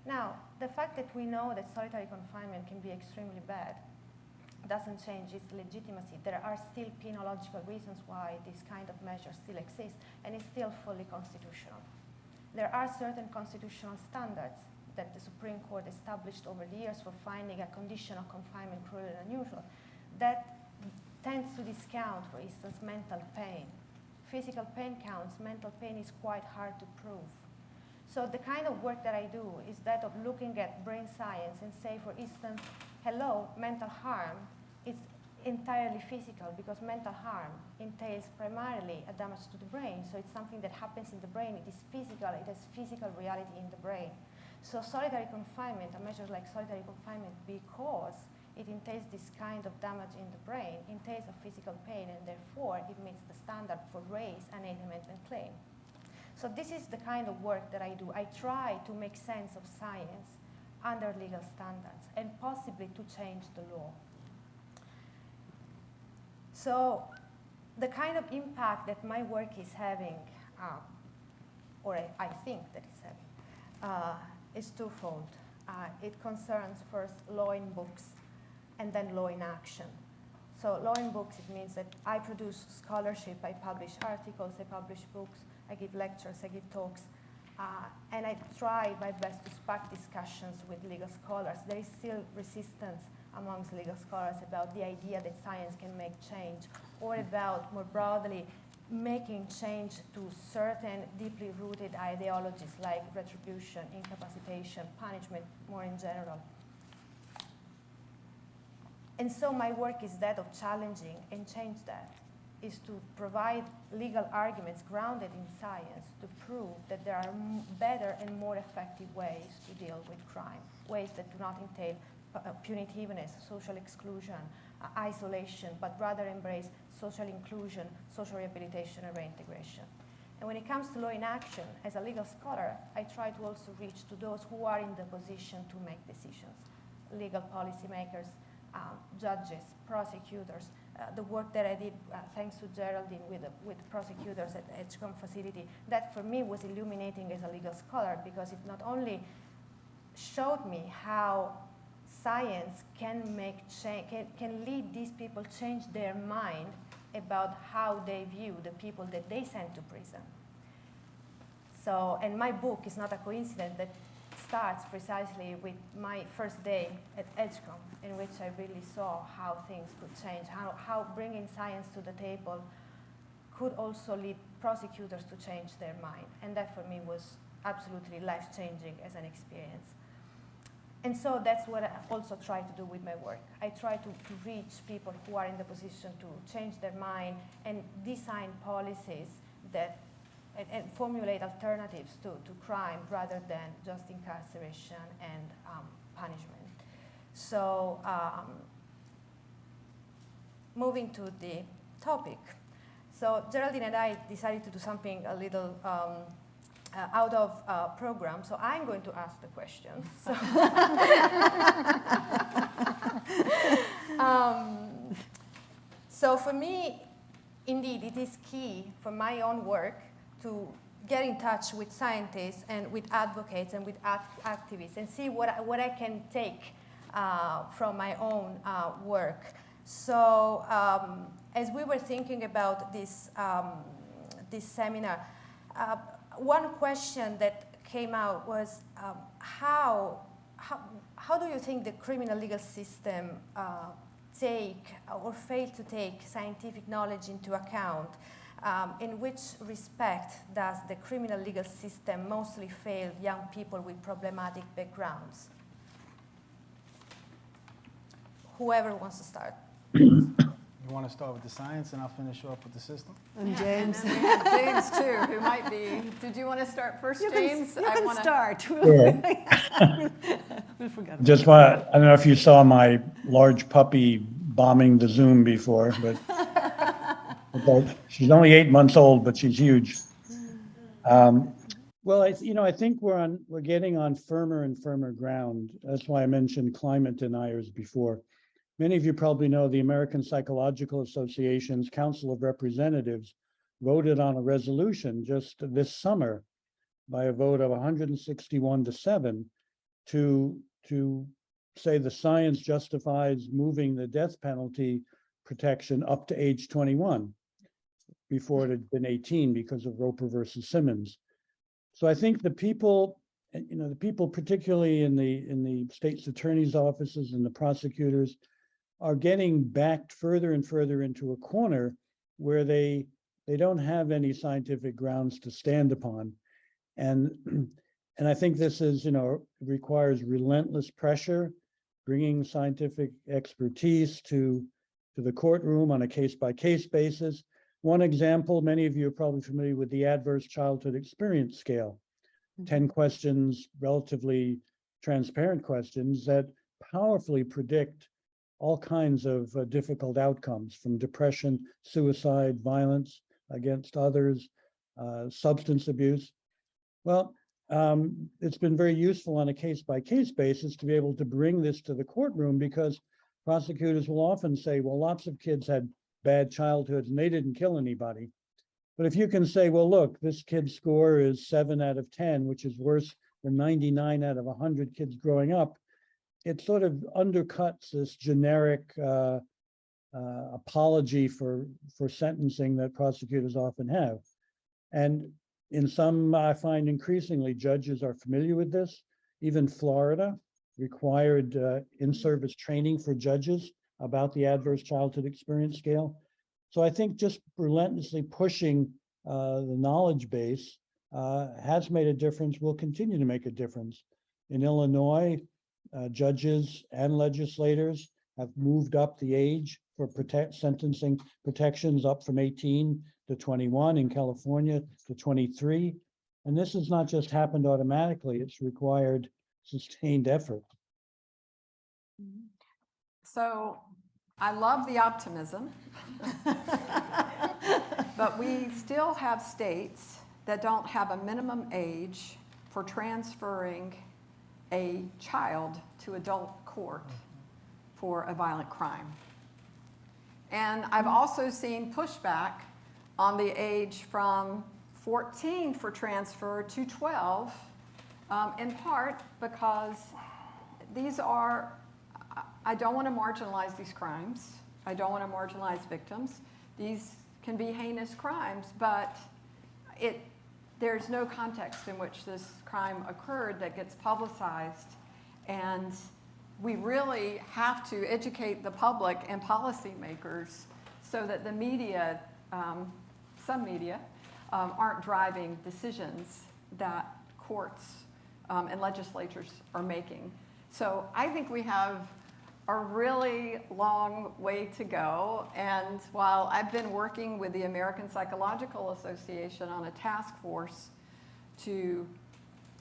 Now, the fact that we know that solitary confinement can be extremely bad doesn't change its legitimacy. There are still penological reasons why this kind of measure still exists, and is still fully constitutional. There are certain constitutional standards that the Supreme Court established over the years for finding a condition of confinement cruel and unusual that tends to discount, for instance, mental pain. Physical pain counts, mental pain is quite hard to prove. So the kind of work that I do is that of looking at brain science and say, for instance, hello, mental harm is entirely physical, because mental harm entails primarily a damage to the brain. So it's something that happens in the brain. It is physical. It has physical reality in the brain. So solitary confinement, a measure like solitary confinement, because it entails this kind of damage in the brain, entails a physical pain, and therefore it meets the standard for raise an Eighth Amendment claim. So this is the kind of work that I do. I try to make sense of science under legal standards and possibly to change the law. So the kind of impact that my work is having, or I think that it's having, is twofold. It concerns first law in books and then law in action. So law in books, it means that I produce scholarship, I publish articles, I publish books, I give lectures, I give talks, and I try my best to spark discussions with legal scholars. There is still resistance amongst legal scholars about the idea that science can make change, or about, more broadly, making change to certain deeply rooted ideologies like retribution, incapacitation, punishment more in general. And so my work is that of challenging and change that, is to provide legal arguments grounded in science to prove that there are better and more effective ways to deal with crime, ways that do not entail punitiveness, social exclusion, isolation, but rather embrace social inclusion, social rehabilitation, and reintegration. And when it comes to law in action, as a legal scholar, I try to also reach to those who are in the position to make decisions, legal policymakers, judges, prosecutors. The work that I did, thanks to Geraldine, with prosecutors at Edgecombe facility, that for me was illuminating as a legal scholar, because it not only showed me how science can make change, can lead these people change their mind about how they view the people that they send to prison. So, and my book is not a coincidence that starts precisely with my first day at Edgecombe, in which I really saw how things could change, how bringing science to the table could also lead prosecutors to change their mind. And that for me was absolutely life-changing as an experience. And so that's what I also try to do with my work. I try to reach people who are in the position to change their mind and design policies that and formulate alternatives to crime rather than just incarceration and punishment. So moving to the topic. So Geraldine and I decided to do something a little out of program, so I'm going to ask the questions. So, so for me, indeed, it is key for my own work to get in touch with scientists and with advocates and with activists and see what I can take from my own work. So as we were thinking about this, this seminar, one question that came out was how do you think the criminal legal system take or fail to take scientific knowledge into account? In which respect does the criminal legal system mostly fail young people with problematic backgrounds? Whoever wants to start. You want to start with the science, and I'll finish off with the system? And James. And then we have James too, who might be. Did you want to start first, James? You can start. Sure. We'll forget Just want, I don't know if you saw my large puppy bombing the Zoom before, but she's only 8 months old, but she's huge. Well, I think we're getting on firmer and firmer ground. That's why I mentioned climate deniers before. Many of you probably know the American Psychological Association's Council of Representatives voted on a resolution just this summer by a vote of 161-7 to say the science justifies moving the death penalty protection up to age 21 before it had been 18 because of Roper versus Simmons. So I think the people, particularly in the state's attorney's offices and the prosecutors, are getting backed further and further into a corner where they don't have any scientific grounds to stand upon. And I think this is, requires relentless pressure, bringing scientific expertise to the courtroom on a case-by-case basis. One example, many of you are probably familiar with the Adverse Childhood Experience Scale. 10 questions, relatively transparent questions that powerfully predict all kinds of difficult outcomes, from depression, suicide, violence against others, substance abuse. Well, it's been very useful on a case-by-case basis to be able to bring this to the courtroom, because prosecutors will often say, well, lots of kids had bad childhoods and they didn't kill anybody. But if you can say, well, look, this kid's score is 7 out of 10, which is worse than 99 out of 100 kids growing up, it sort of undercuts this generic apology for sentencing that prosecutors often have. And in some, I find increasingly, judges are familiar with this. Even Florida required in-service training for judges about the Adverse Childhood Experience Scale. So I think just relentlessly pushing the knowledge base has made a difference, will continue to make a difference. In Illinois, judges and legislators have moved up the age for sentencing protections up from 18 to 21, in California to 23. And this has not just happened automatically, it's required sustained effort. So I love the optimism, but we still have states that don't have a minimum age for transferring a child to adult court for a violent crime. And I've also seen pushback on the age from 14 for transfer to 12, in part because these are, I don't want to marginalize these crimes. I don't want to marginalize victims. These can be heinous crimes, but there's no context in which this crime occurred that gets publicized. And we really have to educate the public and policymakers so that the media, some media, aren't driving decisions that courts and legislatures are making. So I think we have a really long way to go. And while I've been working with the American Psychological Association on a task force to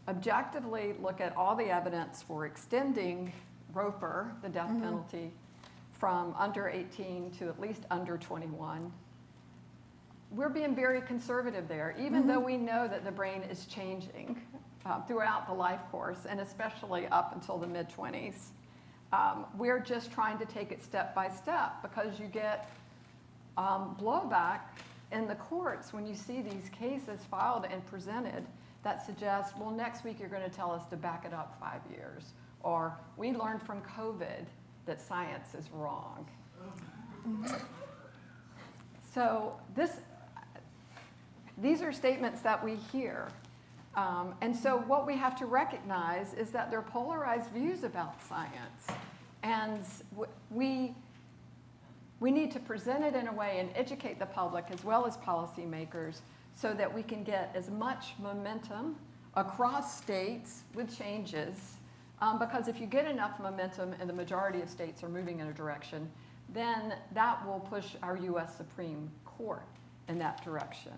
objectively look at all the evidence for extending ROPER, the death penalty, from under 18 to at least under 21, we're being very conservative there, even though we know that the brain is changing throughout the life course, and especially up until the mid-20s. We're just trying to take it step by step, because you get blowback in the courts when you see these cases filed and presented that suggests, well, next week you're going to tell us to back it up 5 years, or we learned from COVID that science is wrong. So these are statements that we hear. And so what we have to recognize is that there are polarized views about science. And we need to present it in a way and educate the public as well as policymakers so that we can get as much momentum across states with changes. Because if you get enough momentum and the majority of states are moving in a direction, then that will push our US Supreme Court in that direction.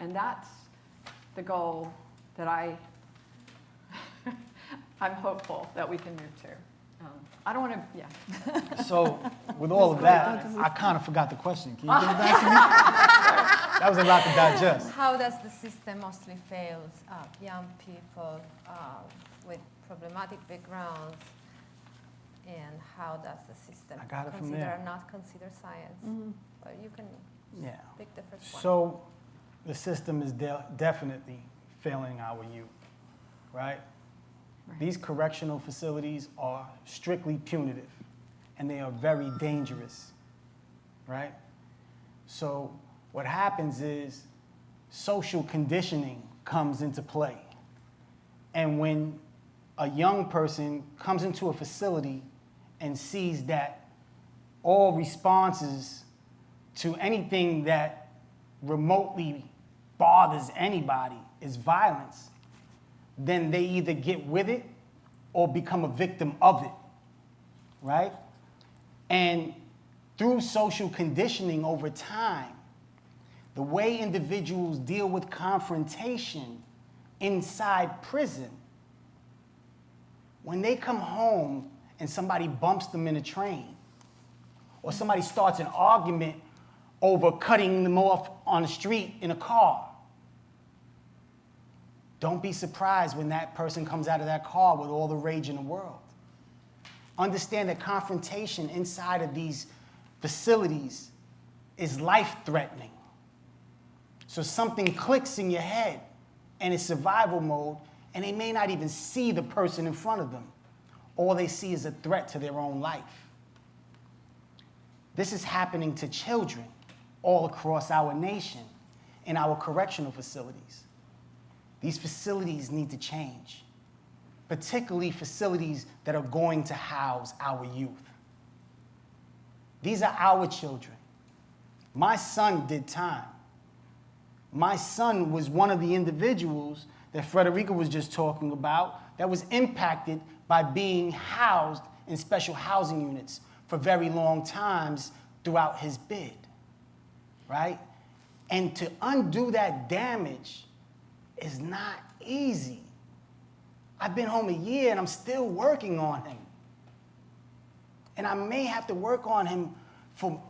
And that's the goal that I'm hopeful that we can move to. I don't want to, yeah. So with all of that, I kind of forgot the question. Can you give it back to me? That was a lot to digest. How does the system mostly fail young people with problematic backgrounds, and how does the system I got it from there. not consider science? But you can pick the first one. So the system is definitely failing our youth, right? These correctional facilities are strictly punitive, and they are very dangerous, right? So what happens is social conditioning comes into play. And when a young person comes into a facility and sees that all responses to anything that remotely bothers anybody is violence, then they either get with it or become a victim of it, right? And through social conditioning over time, the way individuals deal with confrontation inside prison, when they come home and somebody bumps them in a train, or somebody starts an argument over cutting them off on the street in a car, don't be surprised when that person comes out of that car with all the rage in the world. Understand that confrontation inside of these facilities is life-threatening. So something clicks in your head and it's survival mode, and they may not even see the person in front of them. All they see is a threat to their own life. This is happening to children all across our nation in our correctional facilities. These facilities need to change, particularly facilities that are going to house our youth. These are our children. My son did time. My son was one of the individuals that Frederica was just talking about that was impacted by being housed in special housing units for very long times throughout his bid, right? And to undo that damage is not easy. I've been home a year and I'm still working on him. And I may have to work on him for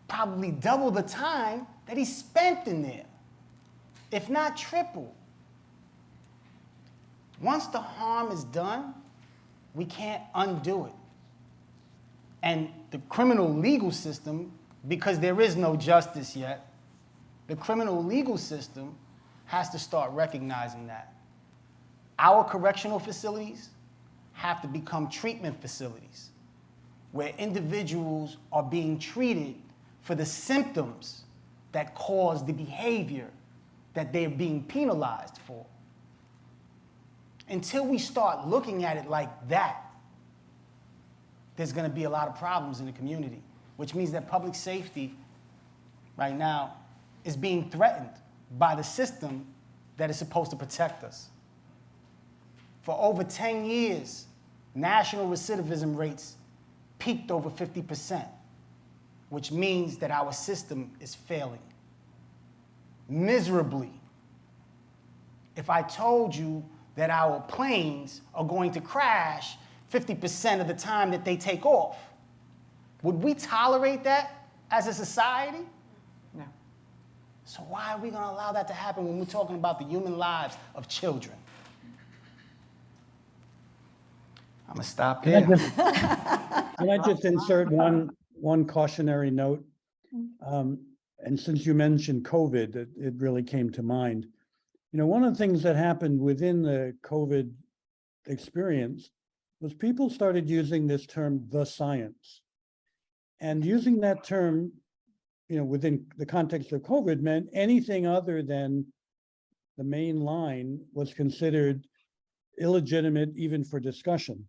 probably double the time that he spent in there, if not triple. Once the harm is done, we can't undo it. And the criminal legal system, because there is no justice yet, the criminal legal system has to start recognizing that. Our correctional facilities have to become treatment facilities where individuals are being treated for the symptoms that cause the behavior that they're being penalized for. Until we start looking at it like that, there's going to be a lot of problems in the community, which means that public safety right now is being threatened by the system that is supposed to protect us. For over 10 years, national recidivism rates peaked over 50%, which means that our system is failing miserably. If I told you that our planes are going to crash 50% of the time that they take off, would we tolerate that as a society? No. So why are we going to allow that to happen when we're talking about the human lives of children? I'm going to stop Can I here. just, can I just insert one cautionary note? And since you mentioned COVID, it really came to mind. You know, one of the things that happened within the COVID experience was people started using this term, the science. And using that term, you know, within the context of COVID meant anything other than the main line was considered illegitimate even for discussion.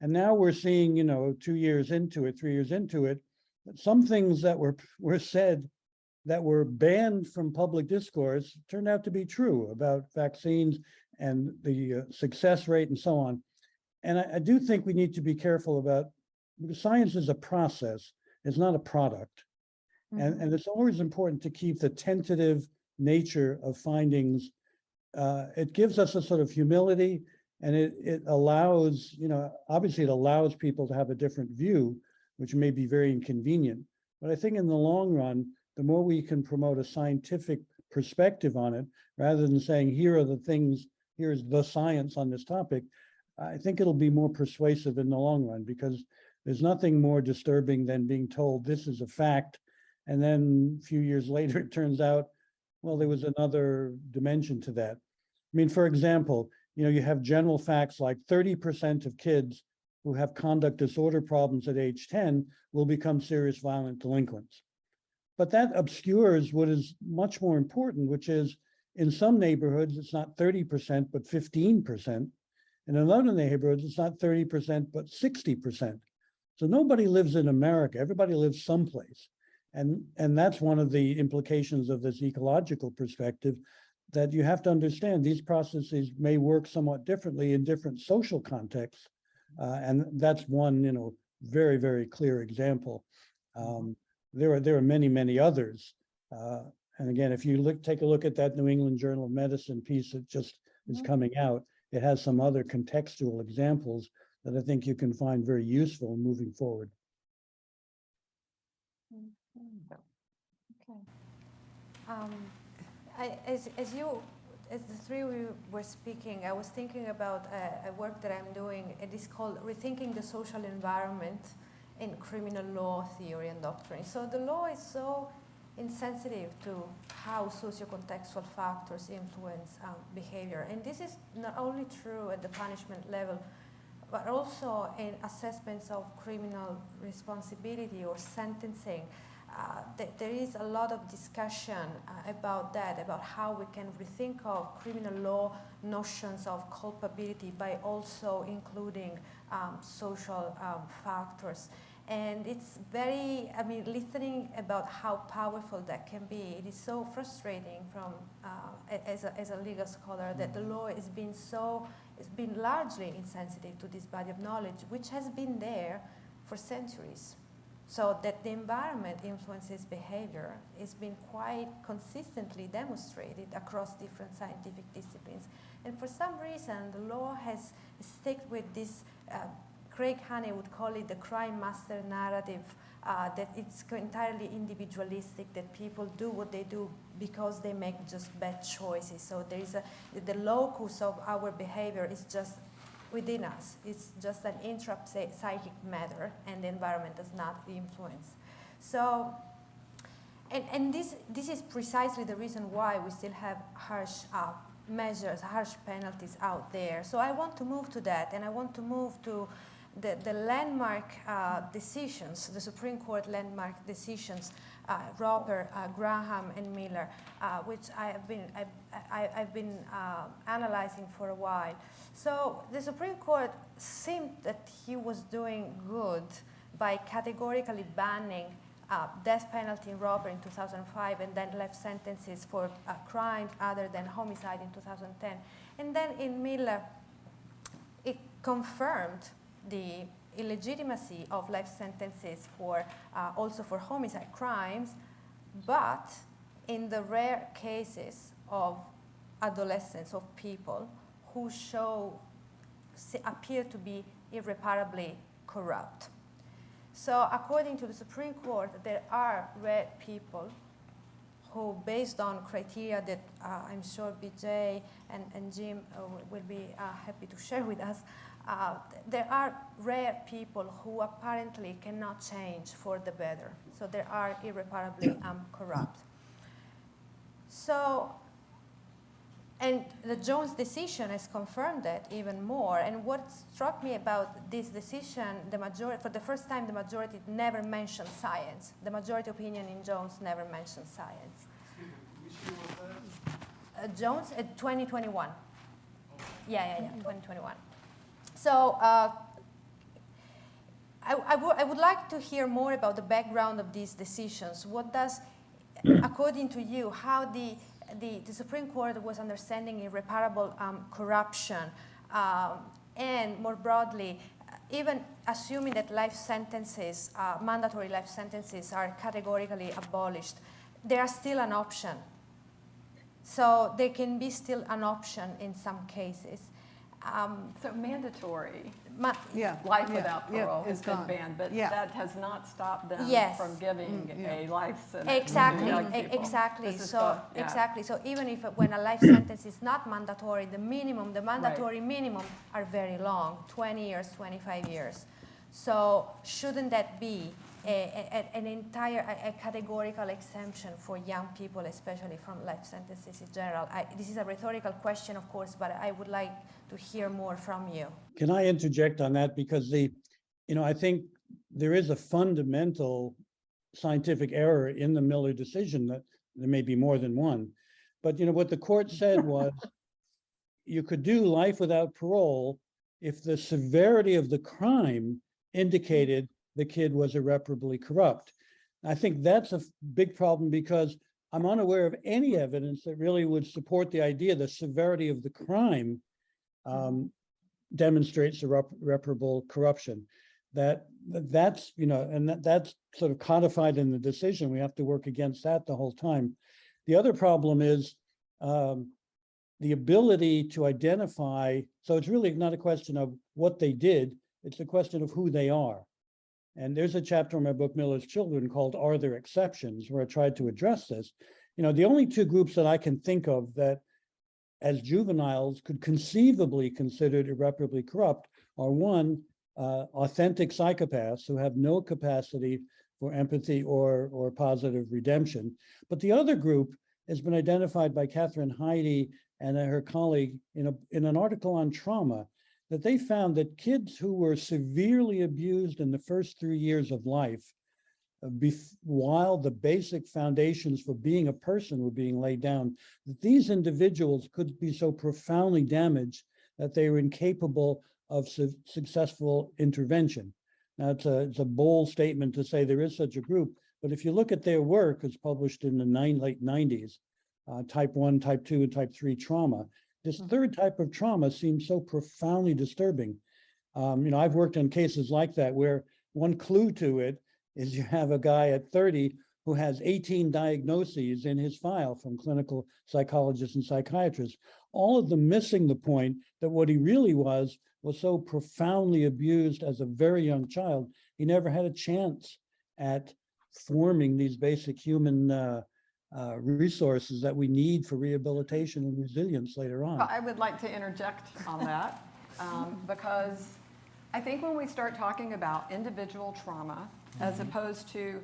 And now we're seeing, you know, 2 years into it, 3 years into it, that some things that were said that were banned from public discourse turned out to be true about vaccines and the success rate and so on. And I do think we need to be careful about, because science is a process, it's not a product. And it's always important to keep the tentative nature of findings. It gives us a sort of humility, and it allows, you know, obviously it allows people to have a different view, which may be very inconvenient. But I think in the long run, the more we can promote a scientific perspective on it, rather than saying, here are the things, here's the science on this topic, I think it'll be more persuasive in the long run, because there's nothing more disturbing than being told this is a fact, and then a few years later, it turns out, well, there was another dimension to that. I mean, for example, you know, you have general facts like 30% of kids who have conduct disorder problems at age 10 will become serious violent delinquents. But that obscures what is much more important, which is in some neighborhoods, it's not 30%, but 15%. And in other neighborhoods, it's not 30%, but 60%. So nobody lives in America, everybody lives someplace. And that's one of the implications of this ecological perspective, that you have to understand these processes may work somewhat differently in different social contexts. And that's one, you know, very, very clear example. There are many, many others. And again, if you take a look at that New England Journal of Medicine piece that just is coming out, it has some other contextual examples that I think you can find very useful moving forward. Okay. As the three of you were speaking, I was thinking about a work that I'm doing. It is called Rethinking the Social Environment in Criminal Law Theory and Doctrine. So the law is so insensitive to how socio-contextual factors influence behavior. And this is not only true at the punishment level, but also in assessments of criminal responsibility or sentencing. There is a lot of discussion about that, about how we can rethink of criminal law notions of culpability by also including social factors. And it's very, I mean, listening about how powerful that can be, it is so frustrating from, as a legal scholar, that the law is being it's been largely insensitive to this body of knowledge, which has been there for centuries. So that the environment influences behavior has been quite consistently demonstrated across different scientific disciplines. And for some reason, the law has stuck with this, Craig Haney would call it the crime master narrative, that it's entirely individualistic, that people do what they do because they make just bad choices. So there is the locus of our behavior is just within us. It's just an intra-psychic matter, and the environment does not influence. So, and this is precisely the reason why we still have harsh measures, harsh penalties out there. So I want to move to that, and I want to move to the landmark decisions, the Supreme Court landmark decisions, Roper, Graham, and Miller, which I've been analyzing for a while. So the Supreme Court seemed that he was doing good by categorically banning death penalty in Roper in 2005, and then left sentences for crimes other than homicide in 2010. And then in Miller, it confirmed the illegitimacy of life sentences for also for homicide crimes, but in the rare cases of adolescents, of people who appear to be irreparably corrupt. So according to the Supreme Court, there are rare people who, based on criteria that I'm sure BJ and Jim will be happy to share with us, there are rare people who apparently cannot change for the better. So they are irreparably corrupt. So, and the Jones decision has confirmed that even more. And what struck me about this decision, the majority, for the first time, the majority never mentioned science. The majority opinion in Jones never mentioned science. Which year was that? Jones, 2021. Yeah, 2021. So I would like to hear more about the background of these decisions. What does, according to you, how the Supreme Court was understanding irreparable corruption, and more broadly, even assuming that life sentences, mandatory life sentences are categorically abolished, they are still an option. So they can be still an option in some cases. So mandatory Yeah, life yeah, without yeah, parole has it's been gone. banned, but Yeah. that has not stopped them Yes. from giving yeah. a life sentence Exactly, to young people. exactly. This is So the- yeah. exactly. So even if when a life sentence is not mandatory, the mandatory minimum are very long, 20 years, 25 years. So shouldn't that be an entire categorical exemption for young people, especially from life sentences in general? This is a rhetorical question, of course, but I would like to hear more from you. Can I interject on that? Because I think there is a fundamental scientific error in the Miller decision, that there may be more than one. But what the court said was you could do life without parole if the severity of the crime indicated the kid was irreparably corrupt. I think that's a big problem, because I'm unaware of any evidence that really would support the idea the severity of the crime demonstrates irreparable corruption. That's sort of codified in the decision. We have to work against that the whole time. The other problem is the ability to identify. So it's really not a question of what they did, it's a question of who they are. And there's a chapter in my book, Miller's Children, called Are There Exceptions?, where I tried to address this. The only two groups that I can think of that as juveniles could conceivably considered irreparably corrupt are, one, authentic psychopaths who have no capacity for empathy or positive redemption. But the other group has been identified by Catherine Heide and her colleague in an article on trauma, that they found that kids who were severely abused in the first 3 years of life, while the basic foundations for being a person were being laid down, that these individuals could be so profoundly damaged that they were incapable of successful intervention. Now, it's a bold statement to say there is such a group, but if you look at their work, it's published in the late 90s, type 1, type 2, and type 3 trauma. This third type of trauma seems so profoundly disturbing. I've worked on cases like that where one clue to it is you have a guy at 30 who has 18 diagnoses in his file from clinical psychologists and psychiatrists, all of them missing the point that what he really was so profoundly abused as a very young child, he never had a chance at forming these basic human resources that we need for rehabilitation and resilience later on. I would like to interject on that because I think when we start talking about individual trauma as opposed to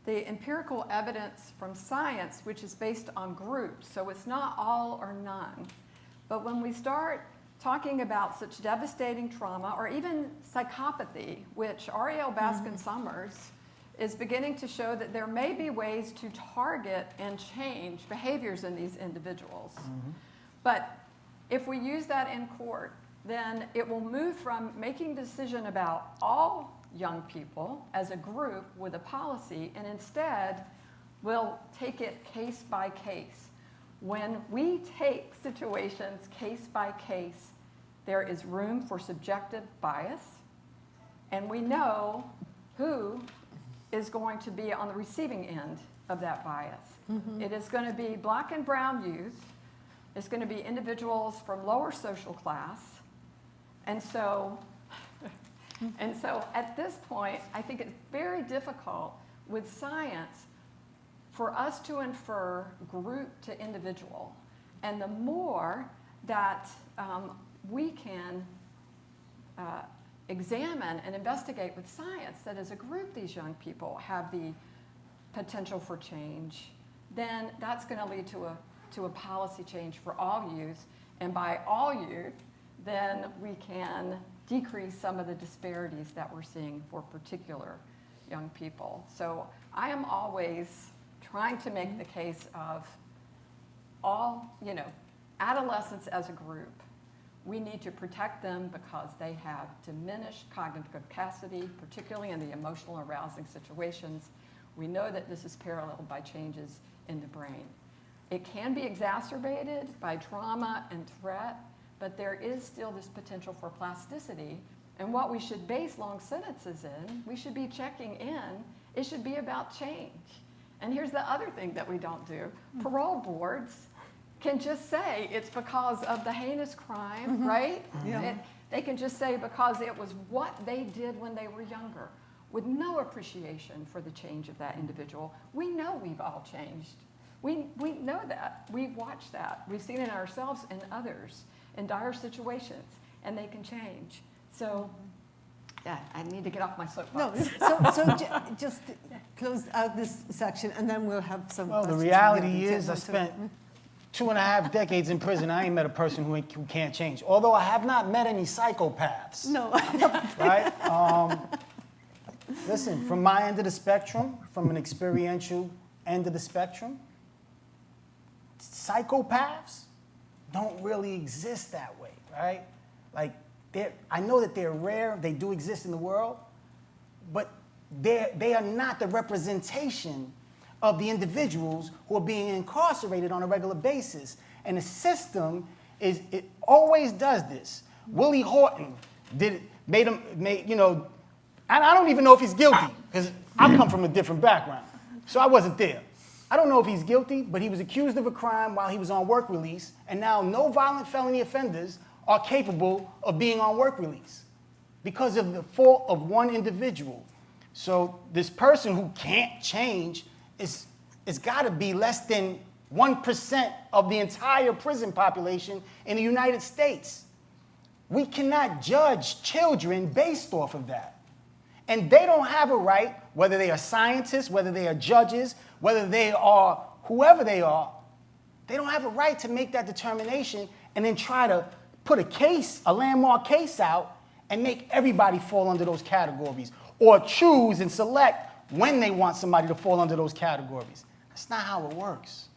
the empirical evidence from science, which is based on groups, so it's not all or none, but when we start talking about such devastating trauma or even psychopathy, which Ariel Baskin-Summers is beginning to show that there may be ways to target and change behaviors in these individuals. But if we use that in court, then it will move from making a decision about all young people as a group with a policy, and instead we'll take it case by case. When we take situations case by case, there is room for subjective bias, and we know who is going to be on the receiving end of that bias. It is going to be Black and brown youth. It's going to be individuals from lower social class. And so at this point, I think it's very difficult with science for us to infer group to individual. And the more that we can examine and investigate with science that as a group these young people have the potential for change, then that's going to lead to a policy change for all youth. And by all youth, then we can decrease some of the disparities that we're seeing for particular young people. So I am always trying to make the case of all, adolescents as a group. We need to protect them because they have diminished cognitive capacity, particularly in the emotional arousing situations. We know that this is paralleled by changes in the brain. It can be exacerbated by trauma and threat, but there is still this potential for plasticity. And what we should base long sentences in, we should be checking in, it should be about change. And here's the other thing that we don't do. Parole boards can just say it's because of the heinous crime, right? Yeah. They can just say because it was what they did when they were younger, with no appreciation for the change of that individual. We know we've all changed. We know that. We've watched that. We've seen it in ourselves and others in dire situations, and they can change. So, yeah, I need to get off my No, soapbox. just close out this section, and then we'll have some. Well, the questions. reality Yeah, is I one, two. spent 2.5 decades in prison. I ain't met a person who can't change. Although I have not met any psychopaths, No. right? Listen, from my end of the spectrum, from an experiential end of the spectrum, psychopaths don't really exist that way, right? Like, I know that they're rare, they do exist in the world, but they are not the representation of the individuals who are being incarcerated on a regular basis. And the system it always does this. Willie Horton made him, and I don't even know if he's guilty, because I come from a different background, so I wasn't there. I don't know if he's guilty, but he was accused of a crime while he was on work release, and now no violent felony offenders are capable of being on work release because of the fault of one individual. So this person who can't change it's got to be less than 1% of the entire prison population in the United States. We cannot judge children based off of that. And they don't have a right, whether they are scientists, whether they are judges, whether they are whoever they are, they don't have a right to make that determination and then try to put a landmark case out and make everybody fall under those categories, or choose and select when they want somebody to fall under those categories. That's not how it works.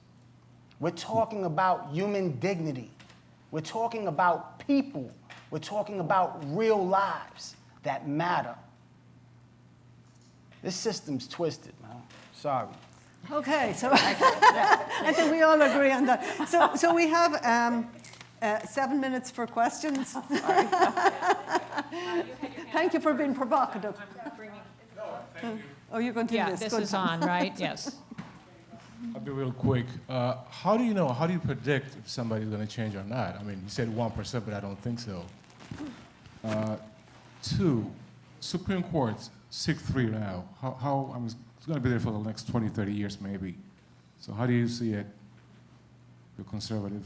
We're talking about human dignity. We're talking about people. We're talking about real lives that matter. This system's twisted, man. Sorry. Okay, so I think we all agree on that. So we have 7 minutes for questions. Thank you for being provocative. Oh, you're going to do Yeah, this. this Good. is on, right? Yes. I'll be real quick. How do you predict if somebody's going to change or not? I mean, you said 1%, but I don't think so. 2, Supreme Court's 6-3 now. How I mean, it's going to be there for the next 20, 30 years maybe. So how do you see it, the conservative?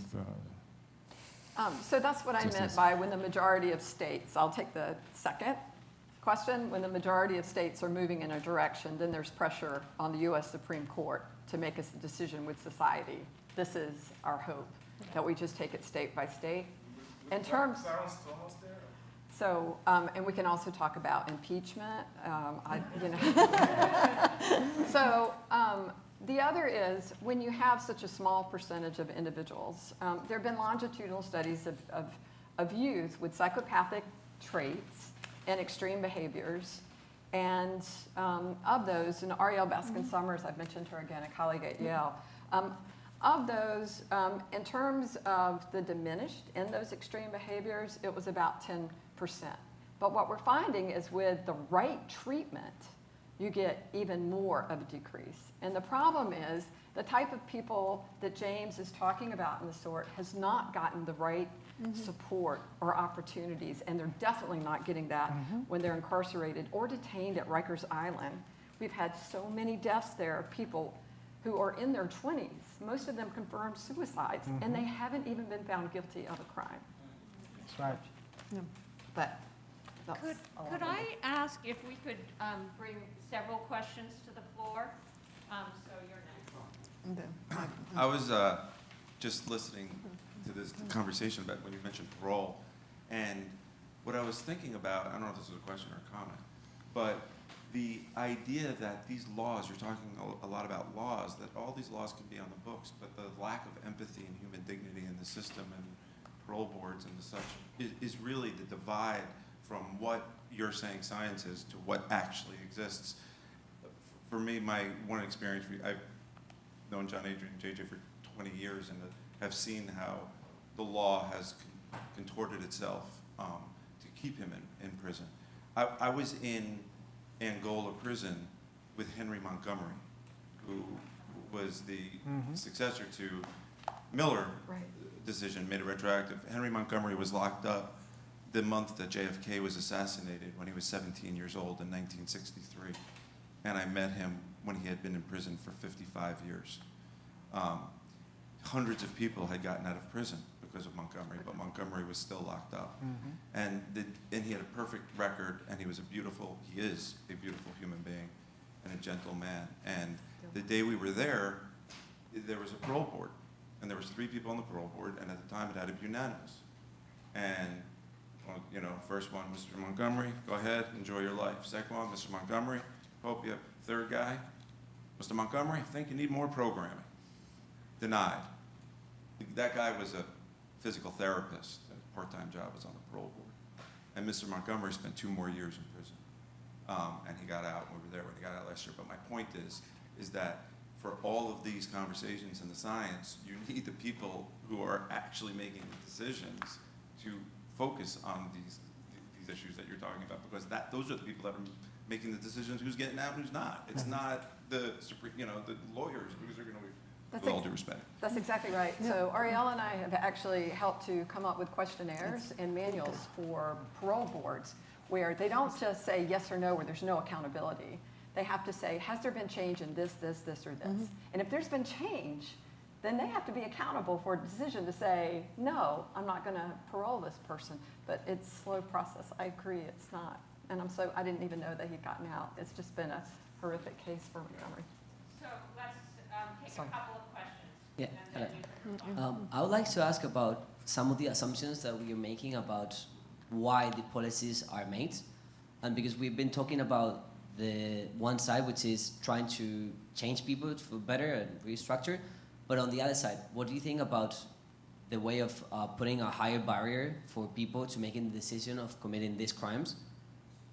So that's what I meant by when the majority of states, I'll take the second question, when the majority of states are moving in a direction, then there's pressure on the US Supreme Court to make a decision with society. This is our hope, that we just take it state by state. In terms, so, and we can also talk about impeachment. So the other is when you have such a small percentage of individuals, there have been longitudinal studies of youth with psychopathic traits and extreme behaviors. And of those, and Arielle Baskin-Summers, I've mentioned her again, a colleague at Yale, of those, in terms of the diminished in those extreme behaviors, it was about 10%. But what we're finding is with the right treatment, you get even more of a decrease. And the problem is the type of people that James is talking about in the sort has not gotten the right support or opportunities, and they're definitely not getting that when they're incarcerated or detained at Rikers Island. We've had so many deaths there of people who are in their 20s, most of them confirmed suicides, and they haven't even been found guilty of a crime. That's right. But that's Could I ask if we could bring several questions to the floor? So you're next. I was just listening to this conversation about when you mentioned parole, and what I was thinking about, I don't know if this is a question or a comment, but the idea that these laws, you're talking a lot about laws, that all these laws can be on the books, but the lack of empathy and human dignity in the system and parole boards and the such is really the divide from what you're saying science is to what actually exists. For me, my one experience, I've known John Adrian, JJ, for 20 years and have seen how the law has contorted itself to keep him in prison. I was in Angola prison with Henry Montgomery, who was the successor to Miller decision, made it retroactive. Henry Montgomery was locked up the month that JFK was assassinated when he was 17 years old in 1963. And I met him when he had been in prison for 55 years. Hundreds of people had gotten out of prison because of Montgomery, but Montgomery was still locked up. And he had a perfect record, and he is a beautiful human being and a gentle man. And the day we were there was a parole board, and there was 3 people on the parole board, and at the time it had to be unanimous. And first one, Mr. Montgomery, go ahead, enjoy your life. Second one, Mr. Montgomery, hope you have. Third guy, Mr. Montgomery, think you need more programming. Denied. That guy was a physical therapist. His part-time job was on the parole board. And Mr. Montgomery spent 2 more years in prison. And he got out, we were there when he got out last year. But my point is that for all of these conversations in the science, you need the people who are actually making the decisions to focus on these issues that you're talking about, because those are the people that are making the decisions who's getting out and who's not. It's not the lawyers who's are going to, with all due respect. That's exactly right. So Arielle and I have actually helped to come up with questionnaires and manuals for parole boards where they don't just say yes or no, where there's no accountability. They have to say, has there been change in this, or this? And if there's been change, then they have to be accountable for a decision to say, no, I'm not going to parole this person. But it's a slow process. I agree, it's not. And I didn't even know that he'd gotten out. It's just been a horrific case for Montgomery. So let's take a couple of questions. Yeah. And then you can talk. I would like to ask about some of the assumptions that we are making about why the policies are made. And because we've been talking about the one side, which is trying to change people for better and restructure. But on the other side, what do you think about the way of putting a higher barrier for people to making the decision of committing these crimes?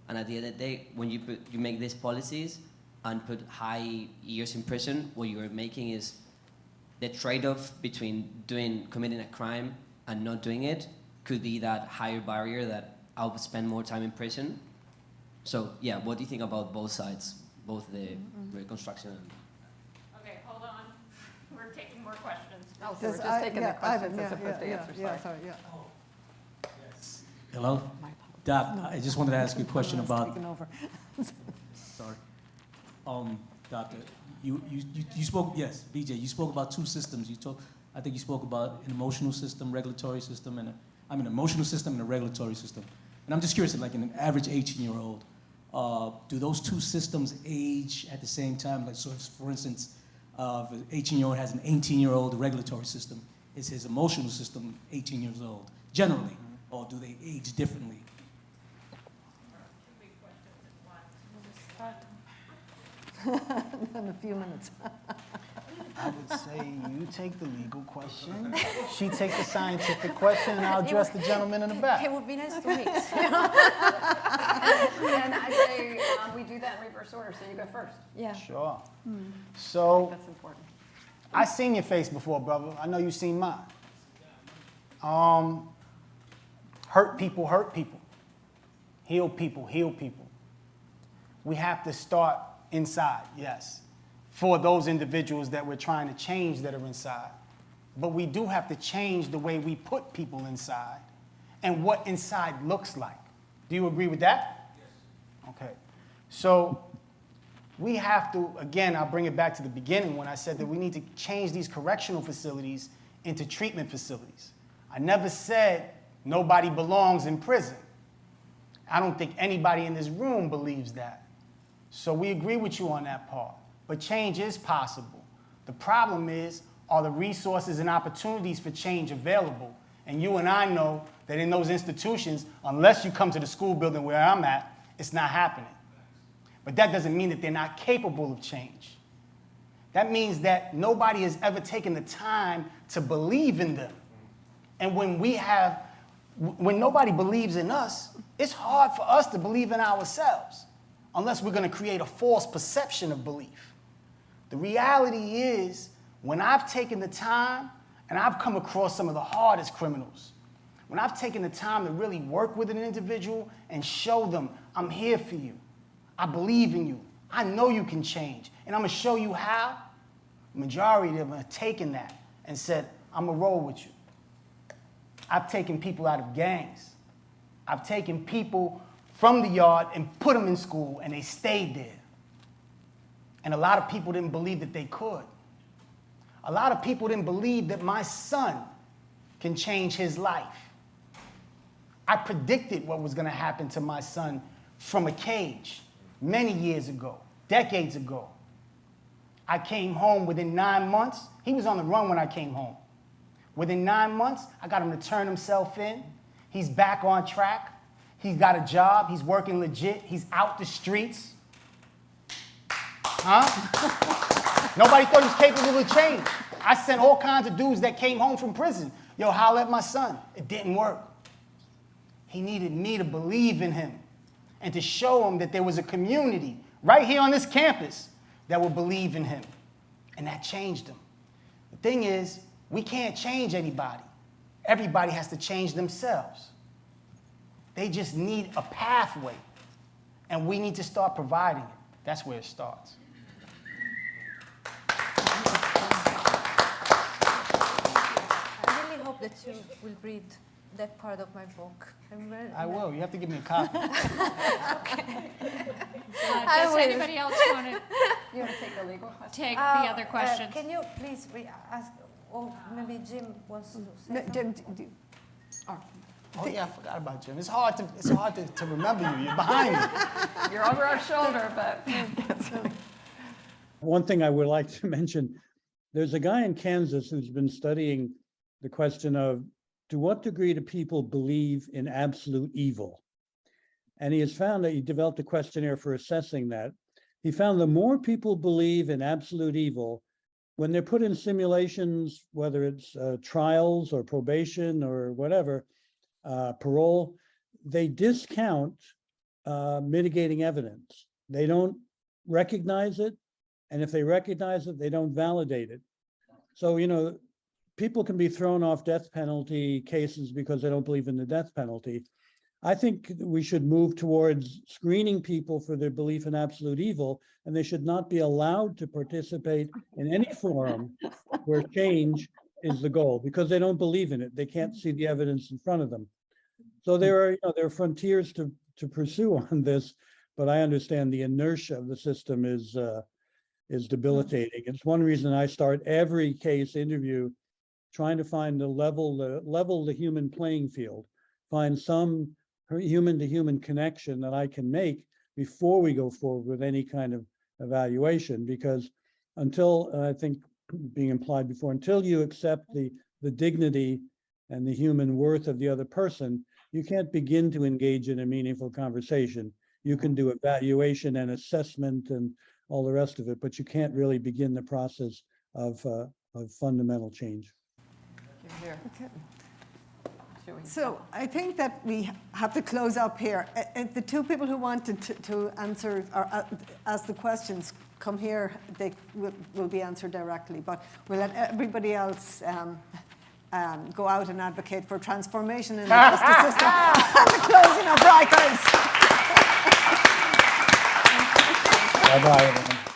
And at the end of the day, when you make these policies, and put high years in prison, what you're making is the trade-off between committing a crime and not doing it could be that higher barrier that I'll spend more time in prison. So yeah, what do you think about both sides, both the reconstruction and... Okay, hold on. We're taking more questions. Oh, so we're just taking the questions as opposed to answers, sorry. sorry, yeah. Hello? Doc, I just wanted to ask you a question about, Taking over. sorry. Doctor, you spoke, yes, BJ, you spoke about two systems. I think you spoke about an emotional system, regulatory system, and emotional system and a regulatory system. And I'm just curious, like in an average 18-year-old, do those two systems age at the same time? Like, so if, for instance, if an 18-year-old has an 18-year-old regulatory system, is his emotional system 18 years old, generally, or do they age differently? In a few minutes. I would say you take the legal question, she take the scientific question, and I'll address the gentleman in the back. It would be nice to meet. And I say we do that in reverse order, so you go first. Yeah. Sure. So, That's important. I seen your face before, brother. I know you seen mine. Hurt people hurt people. Heal people heal people. We have to start inside, yes, for those individuals that we're trying to change that are inside. But we do have to change the way we put people inside and what inside looks like. Do you agree with that? Yes. Okay. So we have to, again, I'll bring it back to the beginning when I said that we need to change these correctional facilities into treatment facilities. I never said nobody belongs in prison. I don't think anybody in this room believes that. So we agree with you on that part. But change is possible. The problem is, are the resources and opportunities for change available? And you and I know that in those institutions, unless you come to the school building where I'm at, it's not happening. But that doesn't mean that they're not capable of change. That means that nobody has ever taken the time to believe in them. And when nobody believes in us, it's hard for us to believe in ourselves, unless we're going to create a false perception of belief. The reality is, when I've taken the time, and I've come across some of the hardest criminals, when I've taken the time to really work with an individual and show them, I'm here for you, I believe in you, I know you can change, and I'm going to show you how, the majority of them have taken that and said, I'm going to roll with you. I've taken people out of gangs. I've taken people from the yard and put them in school, and they stayed there. And a lot of people didn't believe that they could. A lot of people didn't believe that my son can change his life. I predicted what was going to happen to my son from a cage many years ago, decades ago. I came home within 9 months. He was on the run when I came home. Within 9 months, I got him to turn himself in. He's back on track. He's got a job. He's working legit. He's out the streets. Huh? Nobody thought he was capable of change. I sent all kinds of dudes that came home from prison. Yo, holler at my son. It didn't work. He needed me to believe in him and to show him that there was a community right here on this campus that would believe in him. And that changed him. The thing is, we can't change anybody. Everybody has to change themselves. They just need a pathway, and we need to start providing it. That's where it starts. I really hope that you will read that part of my book. I will. You have to give me a copy. Does anybody else want to You want to take a legal question? take the other questions? Can you please ask, or maybe Jim wants to say No, something? Oh yeah, I forgot about Jim. It's hard to remember you. You're behind me. You're over our shoulder, but One thing I would like to mention, there's a guy in Kansas who's been studying the question of, to what degree do people believe in absolute evil? And he has found that he developed a questionnaire for assessing that. He found the more people believe in absolute evil, when they're put in simulations, whether it's trials or probation or whatever, parole, they discount mitigating evidence. They don't recognize it. And if they recognize it, they don't validate it. So, you know, people can be thrown off death penalty cases because they don't believe in the death penalty. I think we should move towards screening people for their belief in absolute evil, and they should not be allowed to participate in any forum where change is the goal because they don't believe in it. They can't see the evidence in front of them. So there are frontiers to pursue on this, but I understand the inertia of the system is debilitating. It's one reason I start every case interview trying to find level the human playing field, find some human-to-human connection that I can make before we go forward with any kind of evaluation. Because until, I think being implied before, until you accept the dignity and the human worth of the other person, you can't begin to engage in a meaningful conversation. You can do evaluation and assessment and all the rest of it, but you can't really begin the process of fundamental change. You're here. Okay. Should we- So I think that we have to close up here. The two people who wanted to answer or ask the questions come here. They will be answered directly, but we'll let everybody else go out and advocate for transformation in the justice system and the closing of Rikers. Bye-bye, everyone.